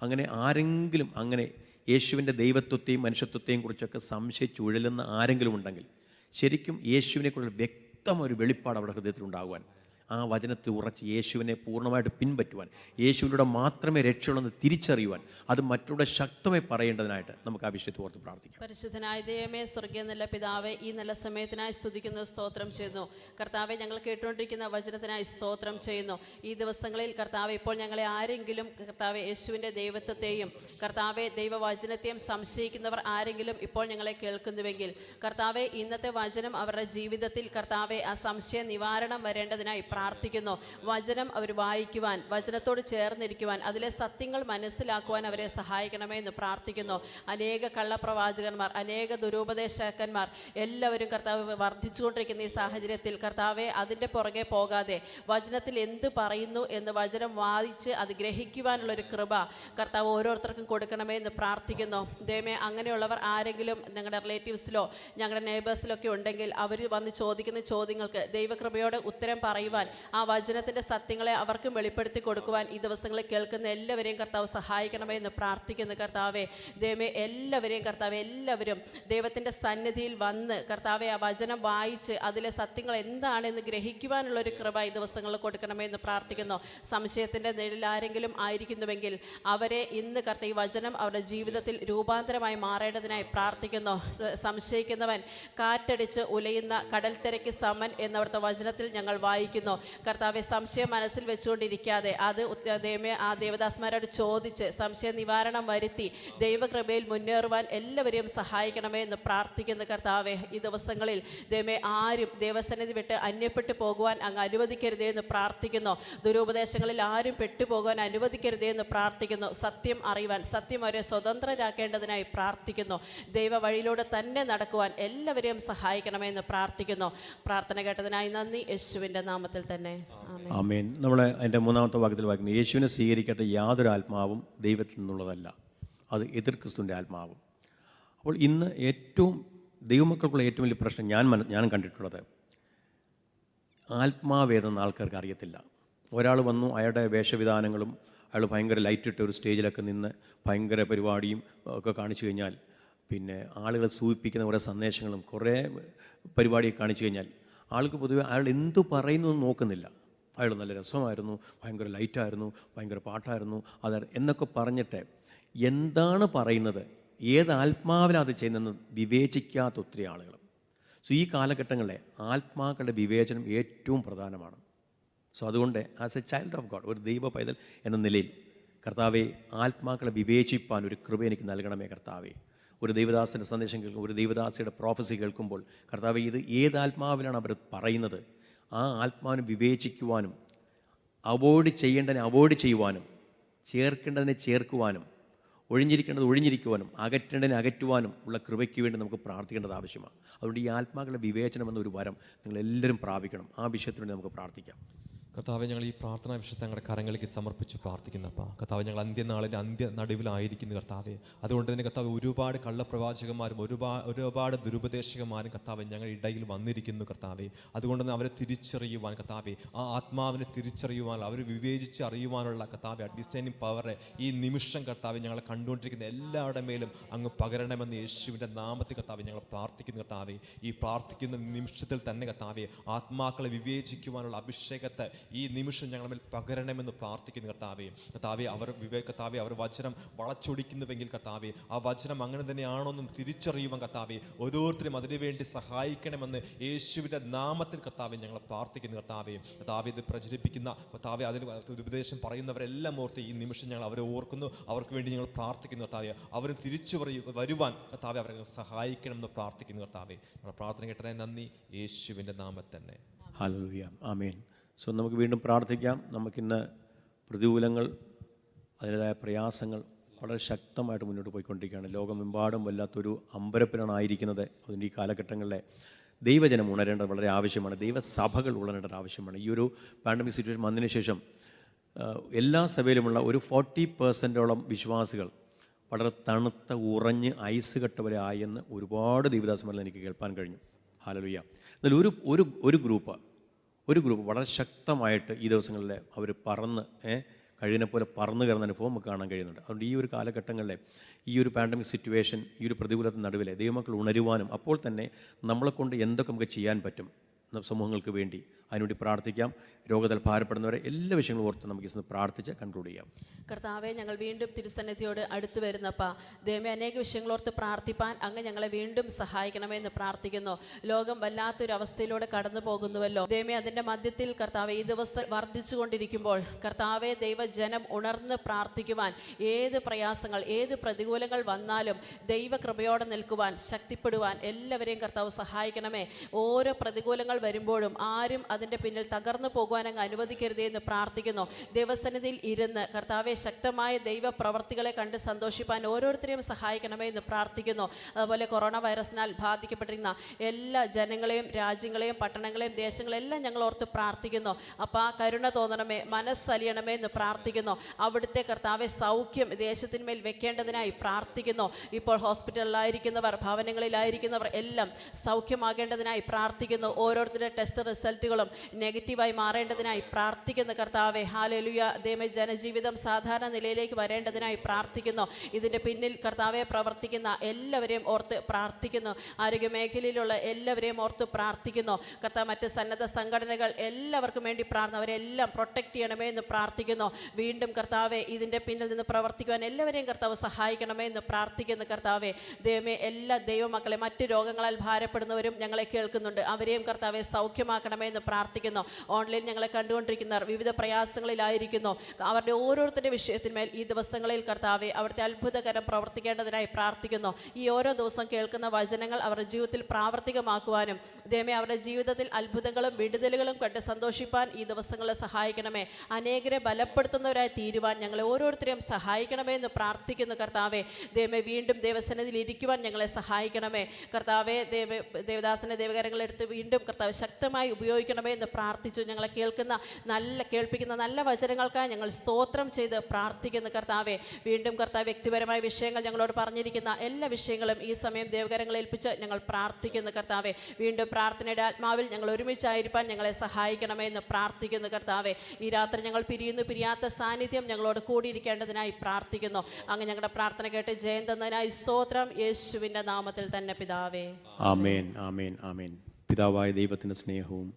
അങ്ങനെ ആരെങ്കിലും അങ്ങനെ യേശുവിൻ്റെ ദൈവത്വത്തെയും മനുഷ്യത്വത്തെയും കുറിച്ചൊക്കെ സംശയിച്ച് ഉഴലുന്ന ആരെങ്കിലും ഉണ്ടെങ്കിൽ ശരിക്കും യേശുവിനെക്കുറിച്ച് വ്യക്തമൊരു വെളിപ്പാട് അവരുടെ ഹൃദയത്തിൽ ഉണ്ടാകുവാൻ, ആ വചനത്തിൽ ഉറച്ച് യേശുവിനെ പൂർണ്ണമായിട്ട് പിൻപറ്റുവാൻ, യേശുവിലൂടെ മാത്രമേ രക്ഷയുള്ളെന്ന് തിരിച്ചറിയുവാൻ, അത് മറ്റുള്ള ശക്തമായി പറയേണ്ടതിനായിട്ട് നമുക്ക് ആ വിഷയത്തെ ഓർത്ത് പ്രാർത്ഥിക്കാം. പരിശുദ്ധനായ ദൈവമേ, സ്വർഗീയ നല്ല പിതാവേ, ഈ നല്ല സമയത്തിനായി സ്തുതിക്കുന്നു, സ്തോത്രം ചെയ്യുന്നു. കർത്താവെ, ഞങ്ങൾ കേട്ടുകൊണ്ടിരിക്കുന്ന വചനത്തിനായി സ്തോത്രം ചെയ്യുന്നു. ഈ ദിവസങ്ങളിൽ കർത്താവെ, ഇപ്പോൾ ഞങ്ങളെ ആരെങ്കിലും കർത്താവെ യേശുവിൻ്റെ ദൈവത്വത്തെയും കർത്താവെ ദൈവവചനത്തെയും സംശയിക്കുന്നവർ ആരെങ്കിലും ഇപ്പോൾ ഞങ്ങളെ കേൾക്കുന്നുവെങ്കിൽ കർത്താവെ, ഇന്നത്തെ വചനം അവരുടെ ജീവിതത്തിൽ കർത്താവെ ആ സംശയ നിവാരണം വരേണ്ടതിനായി പ്രാർത്ഥിക്കുന്നു. വചനം അവർ വായിക്കുവാൻ, വചനത്തോട് ചേർന്നിരിക്കുവാൻ, അതിലെ സത്യങ്ങൾ മനസ്സിലാക്കുവാൻ അവരെ സഹായിക്കണമേ എന്ന് പ്രാർത്ഥിക്കുന്നു. അനേക കള്ളപ്രവാചകന്മാർ, അനേക ദുരുപദേശകന്മാർ എല്ലാവരും കർത്താവ് വർദ്ധിച്ചുകൊണ്ടിരിക്കുന്ന ഈ സാഹചര്യത്തിൽ കർത്താവെ അതിൻ്റെ പുറകെ പോകാതെ വചനത്തിൽ എന്ത് പറയുന്നു എന്ന് വചനം വായിച്ച് അത് ഗ്രഹിക്കുവാനുള്ളൊരു കൃപ കർത്താവ് ഓരോരുത്തർക്കും കൊടുക്കണമേ എന്ന് പ്രാർത്ഥിക്കുന്നു. ദൈവമേ, അങ്ങനെയുള്ളവർ ആരെങ്കിലും ഞങ്ങളുടെ റിലേറ്റീവ്സിലോ ഞങ്ങളുടെ നെയ്ബേഴ്സിലോ ഒക്കെ ഉണ്ടെങ്കിൽ അവർ വന്ന് ചോദിക്കുന്ന ചോദ്യങ്ങൾക്ക് ദൈവകൃപയോടെ ഉത്തരം പറയുവാൻ, ആ വചനത്തിൻ്റെ സത്യങ്ങളെ അവർക്കും വെളിപ്പെടുത്തി കൊടുക്കുവാൻ ഈ ദിവസങ്ങളിൽ കേൾക്കുന്ന എല്ലാവരെയും കർത്താവ് സഹായിക്കണമേ എന്ന് പ്രാർത്ഥിക്കുന്നു. കർത്താവെ ദൈവമേ, എല്ലാവരെയും കർത്താവ് എല്ലാവരും ദൈവത്തിൻ്റെ സന്നിധിയിൽ വന്ന് കർത്താവെ ആ വചനം വായിച്ച് അതിലെ സത്യങ്ങൾ എന്താണെന്ന് ഗ്രഹിക്കുവാനുള്ളൊരു കൃപ ഈ ദിവസങ്ങളിൽ കൊടുക്കണമേ എന്ന് പ്രാർത്ഥിക്കുന്നു. സംശയത്തിൻ്റെ നിഴലിൽ ആരെങ്കിലും ആയിരിക്കുന്നുവെങ്കിൽ അവരെ ഇന്ന് ഈ വചനം അവരുടെ ജീവിതത്തിൽ രൂപാന്തരമായി മാറേണ്ടതിനായി പ്രാർത്ഥിക്കുന്നു. സംശയിക്കുന്നവൻ കാറ്റടിച്ച് ഉലയുന്ന കടൽ തിരക്ക് സമൻ എന്നവിടുത്തെ വചനത്തിൽ ഞങ്ങൾ വായിക്കുന്നു. കർത്താവെ, സംശയം മനസ്സിൽ വെച്ചുകൊണ്ടിരിക്കാതെ അത് ദൈവമേ ആ ദേവദാസന്മാരോട് ചോദിച്ച് സംശയ നിവാരണം വരുത്തി ദൈവകൃപയിൽ മുന്നേറുവാൻ എല്ലാവരെയും സഹായിക്കണമേ എന്ന് പ്രാർത്ഥിക്കുന്നു. കർത്താവെ, ഈ ദിവസങ്ങളിൽ ദൈവമേ ആരും ദൈവസന്നിധി വിട്ട് അന്യപ്പെട്ടു പോകുവാൻ അങ്ങ് അനുവദിക്കരുതേ എന്ന് പ്രാർത്ഥിക്കുന്നു. ദുരുപദേശങ്ങളിൽ ആരും പെട്ടുപോകുവാൻ അനുവദിക്കരുതേ എന്ന് പ്രാർത്ഥിക്കുന്നു. സത്യം അറിയുവാൻ, സത്യം അവരെ സ്വതന്ത്രരാക്കേണ്ടതിനായി പ്രാർത്ഥിക്കുന്നു. ദൈവ വഴിയിലൂടെ തന്നെ നടക്കുവാൻ എല്ലാവരെയും സഹായിക്കണമേ എന്ന് പ്രാർത്ഥിക്കുന്നു. പ്രാർത്ഥന കേട്ടതിനായി നന്ദി, യേശുവിൻ്റെ നാമത്തിൽ തന്നെ ആമേൻ. ആമേൻ. നമ്മൾ അതിൻ്റെ മൂന്നാമത്തെ വാക്യത്തിൽ വായിക്കുന്നു, യേശുവിനെ സ്വീകരിക്കാത്ത യാതൊരു ആത്മാവും ദൈവത്തിൽ നിന്നുള്ളതല്ല, അത് എതിർ ക്രിസ്തുവിൻ്റെ ആത്മാവും. അപ്പോൾ ഇന്ന് ഏറ്റവും ദൈവമക്കൾക്കുള്ള ഏറ്റവും വലിയ പ്രശ്നം ഞാൻ കണ്ടിട്ടുള്ളത്, ആത്മാവേതെന്ന് ആൾക്കാർക്ക് അറിയത്തില്ല. ഒരാൾ വന്നു, അയാളുടെ വേഷവിധാനങ്ങളും അയാൾ ഭയങ്കര ലൈറ്റിട്ട് ഒരു സ്റ്റേജിലൊക്കെ നിന്ന് ഭയങ്കര പരിപാടിയും ഒക്കെ കാണിച്ചു കഴിഞ്ഞാൽ, പിന്നെ ആളുകളെ സൂചിപ്പിക്കുന്ന കുറേ സന്ദേശങ്ങളും കുറേ പരിപാടിയൊക്കെ കാണിച്ചു കഴിഞ്ഞാൽ ആൾക്ക് പൊതുവെ അയാൾ എന്തു പറയുന്നു എന്ന് നോക്കുന്നില്ല. അയാൾ നല്ല രസമായിരുന്നു, ഭയങ്കര ലൈറ്റായിരുന്നു, ഭയങ്കര പാട്ടായിരുന്നു, എന്നൊക്കെ പറഞ്ഞിട്ട് എന്താണ് പറയുന്നത്, ഏത് ആത്മാവിലാണ് അത് ചെയ്യുന്നതെന്ന് വിവേചിക്കാത്ത ഒത്തിരി ആളുകൾ. സോ ഈ കാലഘട്ടങ്ങളിലെ ആത്മാക്കളുടെ വിവേചനം ഏറ്റവും പ്രധാനമാണ്. സോ അതുകൊണ്ട് as A child of God, ഒരു ദൈവ പൈതൽ എന്ന നിലയിൽ കർത്താവെ, ആത്മാക്കളെ വിവേചിപ്പാൻ ഒരു കൃപ എനിക്ക് നൽകണമേ കർത്താവെ. ഒരു ദൈവദാസൻ്റെ സന്ദേശം കേൾക്കുമ്പോൾ, ഒരു ദൈവദാസിയുടെ പ്രോഫസി കേൾക്കുമ്പോൾ കർത്താവെ, ഇത് ഏത് ആത്മാവിലാണ് അവർ പറയുന്നത്, ആ ആത്മാവിനെ വിവേചിക്കുവാനും അവോയ്ഡ് ചെയ്യേണ്ടതിനെ അവോയ്ഡ് ചെയ്യുവാനും ചേർക്കേണ്ടതിനെ ചേർക്കുവാനും ഒഴിഞ്ഞിരിക്കേണ്ടത് ഒഴിഞ്ഞിരിക്കുവാനും അകറ്റേണ്ടതിനെ അകറ്റുവാനും ഉള്ള കൃപയ്ക്ക് വേണ്ടി നമുക്ക് പ്രാർത്ഥിക്കേണ്ടത് ആവശ്യമാണ്. അതുകൊണ്ട് ഈ ആത്മാക്കളുടെ വിവേചനം എന്നൊരു വരം നിങ്ങളെല്ലാവരും പ്രാപിക്കണം. ആ വിഷയത്തിന് വേണ്ടി നമുക്ക് പ്രാർത്ഥിക്കാം. കർത്താവെ, ഞങ്ങൾ ഈ പ്രാർത്ഥനാ വിഷയത്തെ ഞങ്ങളുടെ കരങ്ങളിലേക്ക് സമർപ്പിച്ച് പ്രാർത്ഥിക്കുന്നപ്പാ. കർത്താവ്, ഞങ്ങൾ അന്ത്യനാളിൻ്റെ നടുവിലായിരിക്കുന്നു കർത്താവെ. അതുകൊണ്ട് തന്നെ കർത്താവ്, ഒരുപാട് കള്ളപ്രവാചകന്മാരും ഒരുപാട് ദുരുപദേശകന്മാരും കർത്താവ് ഞങ്ങളുടെ ഇടയിൽ വന്നിരിക്കുന്നു കർത്താവെ. അതുകൊണ്ട് തന്നെ അവരെ തിരിച്ചറിയുവാൻ കർത്താവെ, ആ ആത്മാവിനെ തിരിച്ചറിയുവാൻ, അവർ വിവേചിച്ച് അറിയുവാനുള്ള കർത്താവെ ഡിസൈനിങ് പവറെ ഈ നിമിഷം കർത്താവെ ഞങ്ങളെ കണ്ടുകൊണ്ടിരിക്കുന്ന എല്ലാവരുടെ മേലും അങ്ങ് പകരണമെന്ന് യേശുവിൻ്റെ നാമത്തിൽ കർത്താവെ ഞങ്ങൾ പ്രാർത്ഥിക്കുന്നു കർത്താവെ. ഈ പ്രാർത്ഥിക്കുന്ന നിമിഷത്തിൽ തന്നെ കർത്താവെ, ആത്മാക്കളെ വിവേചിക്കുവാനുള്ള അഭിഷേകത്തെ ഈ നിമിഷം ഞങ്ങളുടെ മേൽ പകരണമെന്ന് പ്രാർത്ഥിക്കുന്നു കർത്താവെ. കർത്താവെ, കർത്താവെ അവർ വചനം വളച്ചൊടിക്കുന്നുവെങ്കിൽ കർത്താവെ, ആ വചനം അങ്ങനെ തന്നെയാണോന്നും തിരിച്ചറിയുവാൻ കർത്താവെ ഓരോരുത്തരും അതിനുവേണ്ടി സഹായിക്കണമെന്ന് യേശുവിൻ്റെ നാമത്തിൽ കർത്താവെ ഞങ്ങൾ പ്രാർത്ഥിക്കുന്നു കർത്താവെ. കർത്താവെ, ഇത് പ്രചരിപ്പിക്കുന്ന കർത്താവെ, അതിന് ഉപദേശം പറയുന്നവരെല്ലാം ഓർത്ത് ഈ നിമിഷം ഞങ്ങൾ അവരെ ഓർക്കുന്നു, അവർക്ക് വേണ്ടി ഞങ്ങൾ പ്രാർത്ഥിക്കുന്നു കർത്താവെ. അവരും തിരിച്ചു വരുവാൻ കർത്താവെ അവരെ സഹായിക്കണമെന്ന് പ്രാർത്ഥിക്കുന്നു കർത്താവെ. നമ്മുടെ പ്രാർത്ഥന കേട്ടതിനെ നന്ദി, യേശുവിൻ്റെ നാമത്തിൽ തന്നെ. ഹല്ലേലൂയ, ആമേൻ. സോ നമുക്ക് വീണ്ടും പ്രാർത്ഥിക്കാം. നമുക്കിന്ന് പ്രതികൂലങ്ങൾ, അതിൻ്റെതായ പ്രയാസങ്ങൾ വളരെ ശക്തമായിട്ട് മുന്നോട്ട് പോയിക്കൊണ്ടിരിക്കുകയാണ്. ലോകമെമ്പാടും വല്ലാത്തൊരു അമ്പരപ്പിലാണ് ആയിരിക്കുന്നത്. അതിൻ്റെ ഈ കാലഘട്ടങ്ങളിലെ ദൈവജനം ഉണരേണ്ടത് വളരെ ആവശ്യമാണ്. ദൈവസഭകൾ ഉണരേണ്ടത് ആവശ്യമാണ്. ഈ ഒരു പാൻഡമിക് സിറ്റുവേഷൻ വന്നതിന് ശേഷം എല്ലാ സഭയിലുമുള്ള ഒരു 40% വിശ്വാസികൾ വളരെ തണുത്ത ഉറഞ്ഞ് ഐസ് കട്ടവരെ ആയെന്ന് ഒരുപാട് ദൈവദാസന്മാരിൽ എനിക്ക് കേൾപ്പാൻ കഴിഞ്ഞു. ഹല്ലേലൂയ. എന്നാൽ ഒരു ഗ്രൂപ്പ് വളരെ ശക്തമായിട്ട് ഈ ദിവസങ്ങളിൽ അവർ കഴിയുന്ന പോലെ പറന്ന് കയറുന്ന അനുഭവം നമുക്ക് കാണാൻ കഴിയുന്നുണ്ട്. അതുകൊണ്ട് ഈ ഒരു കാലഘട്ടങ്ങളിലെ ഈ ഒരു പാൻഡമിക് സിറ്റുവേഷൻ, ഈ ഒരു പ്രതികൂലത്തിന് നടുവിലെ ദൈവമക്കൾ ഉണരുവാനും അപ്പോൾ തന്നെ നമ്മളെക്കൊണ്ട് എന്തൊക്കെ നമുക്ക് ചെയ്യാൻ പറ്റും സമൂഹങ്ങൾക്ക് വേണ്ടി അതിനുവേണ്ടി പ്രാർത്ഥിക്കാം. രോഗത്തിൽ ഭാരപ്പെടുന്നവരെ എല്ലാ വിഷയങ്ങളും ഓർത്ത് നമുക്ക് ഇന്ന് പ്രാർത്ഥിച്ച് കൺക്ലൂഡ് ചെയ്യാം. കർത്താവെ, ഞങ്ങൾ വീണ്ടും തിരുസന്നിധിയോട് അടുത്ത് വരുന്നപ്പാ ദൈവമേ, അനേക വിഷയങ്ങളോർത്ത് പ്രാർത്ഥിപ്പാൻ അങ്ങ് ഞങ്ങളെ വീണ്ടും സഹായിക്കണമെന്ന് പ്രാർത്ഥിക്കുന്നു. ലോകം വല്ലാത്തൊരു അവസ്ഥയിലൂടെ കടന്നു പോകുന്നുവല്ലോ ദൈവമേ. അതിൻ്റെ മധ്യത്തിൽ കർത്താവെ, ഈ ദിവസം വർദ്ധിച്ചുകൊണ്ടിരിക്കുമ്പോൾ കർത്താവെ, ദൈവജനം ഉണർന്ന് പ്രാർത്ഥിക്കുവാൻ, ഏത് പ്രയാസങ്ങൾ, ഏത് പ്രതികൂലങ്ങൾ വന്നാലും ദൈവകൃപയോടെ നിൽക്കുവാൻ, ശക്തിപ്പെടുവാൻ എല്ലാവരെയും കർത്താവ് സഹായിക്കണമേ. ഓരോ പ്രതികൂലങ്ങൾ വരുമ്പോഴും ആരും അതിൻ്റെ പിന്നിൽ തകർന്നു പോകുവാൻ അങ്ങ് അനുവദിക്കരുതേ എന്ന് പ്രാർത്ഥിക്കുന്നു. ദൈവസന്നിധിയിൽ ഇരുന്ന് കർത്താവെ ശക്തമായ ദൈവ പ്രവർത്തികളെ കണ്ട് സന്തോഷിപ്പാൻ ഓരോരുത്തരെയും സഹായിക്കണമേ എന്ന് പ്രാർത്ഥിക്കുന്നു. അതുപോലെ കൊറോണ വൈറസിനാൽ ബാധിക്കപ്പെട്ടിരുന്ന എല്ലാ ജനങ്ങളെയും രാജ്യങ്ങളെയും പട്ടണങ്ങളെയും ദേശങ്ങളെല്ലാം ഞങ്ങൾ ഓർത്ത് പ്രാർത്ഥിക്കുന്നു. അപ്പോൾ ആ കരുണ തോന്നണമേ, മനസ്സലിയണമേ എന്ന് പ്രാർത്ഥിക്കുന്നു. അവിടുത്തെ കർത്താവെ സൗഖ്യം ദേശത്തിന്മേൽ വെക്കേണ്ടതിനായി പ്രാർത്ഥിക്കുന്നു. ഇപ്പോൾ ഹോസ്പിറ്റലിലായിരിക്കുന്നവർ, ഭവനങ്ങളിലായിരിക്കുന്നവർ എല്ലാം സൗഖ്യമാകേണ്ടതിനായി പ്രാർത്ഥിക്കുന്നു. ഓരോരുത്തരുടെ ടെസ്റ്റ് റിസൾട്ടുകളും നെഗറ്റീവായി മാറേണ്ടതിനായി പ്രാർത്ഥിക്കുന്നു കർത്താവെ. ഹല്ലേലൂയ. ദൈവമേ, ജനജീവിതം സാധാരണ നിലയിലേക്ക് വരേണ്ടതിനായി പ്രാർത്ഥിക്കുന്നു. ഇതിൻ്റെ പിന്നിൽ കർത്താവെ പ്രവർത്തിക്കുന്ന എല്ലാവരെയും ഓർത്ത് പ്രാർത്ഥിക്കുന്നു. ആരോഗ്യ മേഖലയിലുള്ള എല്ലാവരെയും ഓർത്ത് പ്രാർത്ഥിക്കുന്നു കർത്താവ്. മറ്റ് സന്നദ്ധ സംഘടനകൾ എല്ലാവർക്കും വേണ്ടി അവരെല്ലാം പ്രൊട്ടക്റ്റ് ചെയ്യണമേ എന്ന് പ്രാർത്ഥിക്കുന്നു. വീണ്ടും കർത്താവെ ഇതിൻ്റെ പിന്നിൽ നിന്ന് പ്രവർത്തിക്കുവാൻ എല്ലാവരെയും കർത്താവ് സഹായിക്കണമേ എന്ന് പ്രാർത്ഥിക്കുന്നു കർത്താവെ. ദൈവമേ, എല്ലാ ദൈവമക്കളെ മറ്റ് രോഗങ്ങളാൽ ഭാരപ്പെടുന്നവരും ഞങ്ങളെ കേൾക്കുന്നുണ്ട്, അവരെയും കർത്താവെ സൗഖ്യമാക്കണമേ എന്ന് പ്രാർത്ഥിക്കുന്നു. ഓൺലൈൻ ഞങ്ങളെ കണ്ടുകൊണ്ടിരിക്കുന്നവർ വിവിധ പ്രയാസങ്ങളിലായിരിക്കുന്നു. അവരുടെ ഓരോരുത്തരുടെ വിഷയത്തിന്മേൽ ഈ ദിവസങ്ങളിൽ കർത്താവെ അവിടുത്തെ അത്ഭുതകരം പ്രവർത്തിക്കേണ്ടതിനായി പ്രാർത്ഥിക്കുന്നു. ഈ ഓരോ ദിവസം കേൾക്കുന്ന വചനങ്ങൾ അവരുടെ ജീവിതത്തിൽ പ്രാവർത്തികമാക്കുവാനും ദൈവമേ അവരുടെ ജീവിതത്തിൽ അത്ഭുതങ്ങളും വിടുതലുകളും കണ്ട് സന്തോഷിപ്പാൻ ഈ ദിവസങ്ങളെ സഹായിക്കണമേ. അനേകരെ ബലപ്പെടുത്തുന്നവരായി തീരുവാൻ ഞങ്ങളെ ഓരോരുത്തരെയും സഹായിക്കണമേ എന്ന് പ്രാർത്ഥിക്കുന്നു കർത്താവെ. ദൈവമേ, വീണ്ടും ദൈവസന്നിധിയിൽ ഇരിക്കുവാൻ ഞങ്ങളെ സഹായിക്കണമേ കർത്താവെ. ദേവദാസനെ ദൈവകരങ്ങളെടുത്ത് വീണ്ടും കർത്താവ് ശക്തമായി ഉപയോഗിക്കണമേ എന്ന് പ്രാർത്ഥിച്ചു. ഞങ്ങളെ കേൾപ്പിക്കുന്ന നല്ല വചനങ്ങൾക്കായി ഞങ്ങൾ സ്തോത്രം ചെയ്ത് പ്രാർത്ഥിക്കുന്നു കർത്താവെ. വീണ്ടും കർത്താവ് വ്യക്തിപരമായ വിഷയങ്ങൾ ഞങ്ങളോട് പറഞ്ഞിരിക്കുന്ന എല്ലാ വിഷയങ്ങളും ഈ സമയം ദൈവകരങ്ങളെ ഏൽപ്പിച്ച് ഞങ്ങൾ പ്രാർത്ഥിക്കുന്നു കർത്താവെ. വീണ്ടും പ്രാർത്ഥനയുടെ ആത്മാവിൽ ഞങ്ങൾ ഒരുമിച്ചായിരിക്കാൻ ഞങ്ങളെ സഹായിക്കണമേ എന്ന് പ്രാർത്ഥിക്കുന്നു കർത്താവെ. ഈ രാത്രി ഞങ്ങൾ പിരിയാത്ത സാന്നിധ്യം ഞങ്ങളോട് കൂടിയിരിക്കേണ്ടതിനായി പ്രാർത്ഥിക്കുന്നു. അങ്ങ് ഞങ്ങളുടെ പ്രാർത്ഥന കേട്ട് ജയം തന്നതിനായി സ്തോത്രം, യേശുവിൻ്റെ നാമത്തിൽ തന്നെ പിതാവേ. ആമേൻ, ആമേൻ, ആമേൻ. പിതാവായ ദൈവത്തിൻ്റെ സ്നേഹവും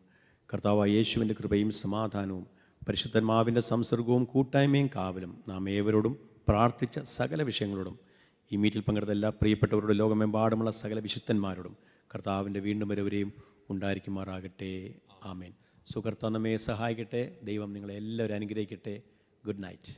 കർത്താവായ യേശുവിൻ്റെ കൃപയും സമാധാനവും പരിശുദ്ധന്മാവിൻ്റെ സംസർഗവും കൂട്ടായ്മയും കാവലും നാം ഏവരോടും പ്രാർത്ഥിച്ച സകല വിഷയങ്ങളോടും ഈ മീറ്റിൽ പങ്കെടുത്ത എല്ലാ പ്രിയപ്പെട്ടവരോടും ലോകമെമ്പാടുമുള്ള സകല വിശുദ്ധന്മാരോടും കർത്താവിൻ്റെ വീണ്ടും വരവരെയും ഉണ്ടായിരിക്കുമാറാകട്ടെ. ആമേൻ. സുഹൃത്ത് നമ്മെ സഹായിക്കട്ടെ. ദൈവം നിങ്ങളെ എല്ലാവരും അനുഗ്രഹിക്കട്ടെ. Good night.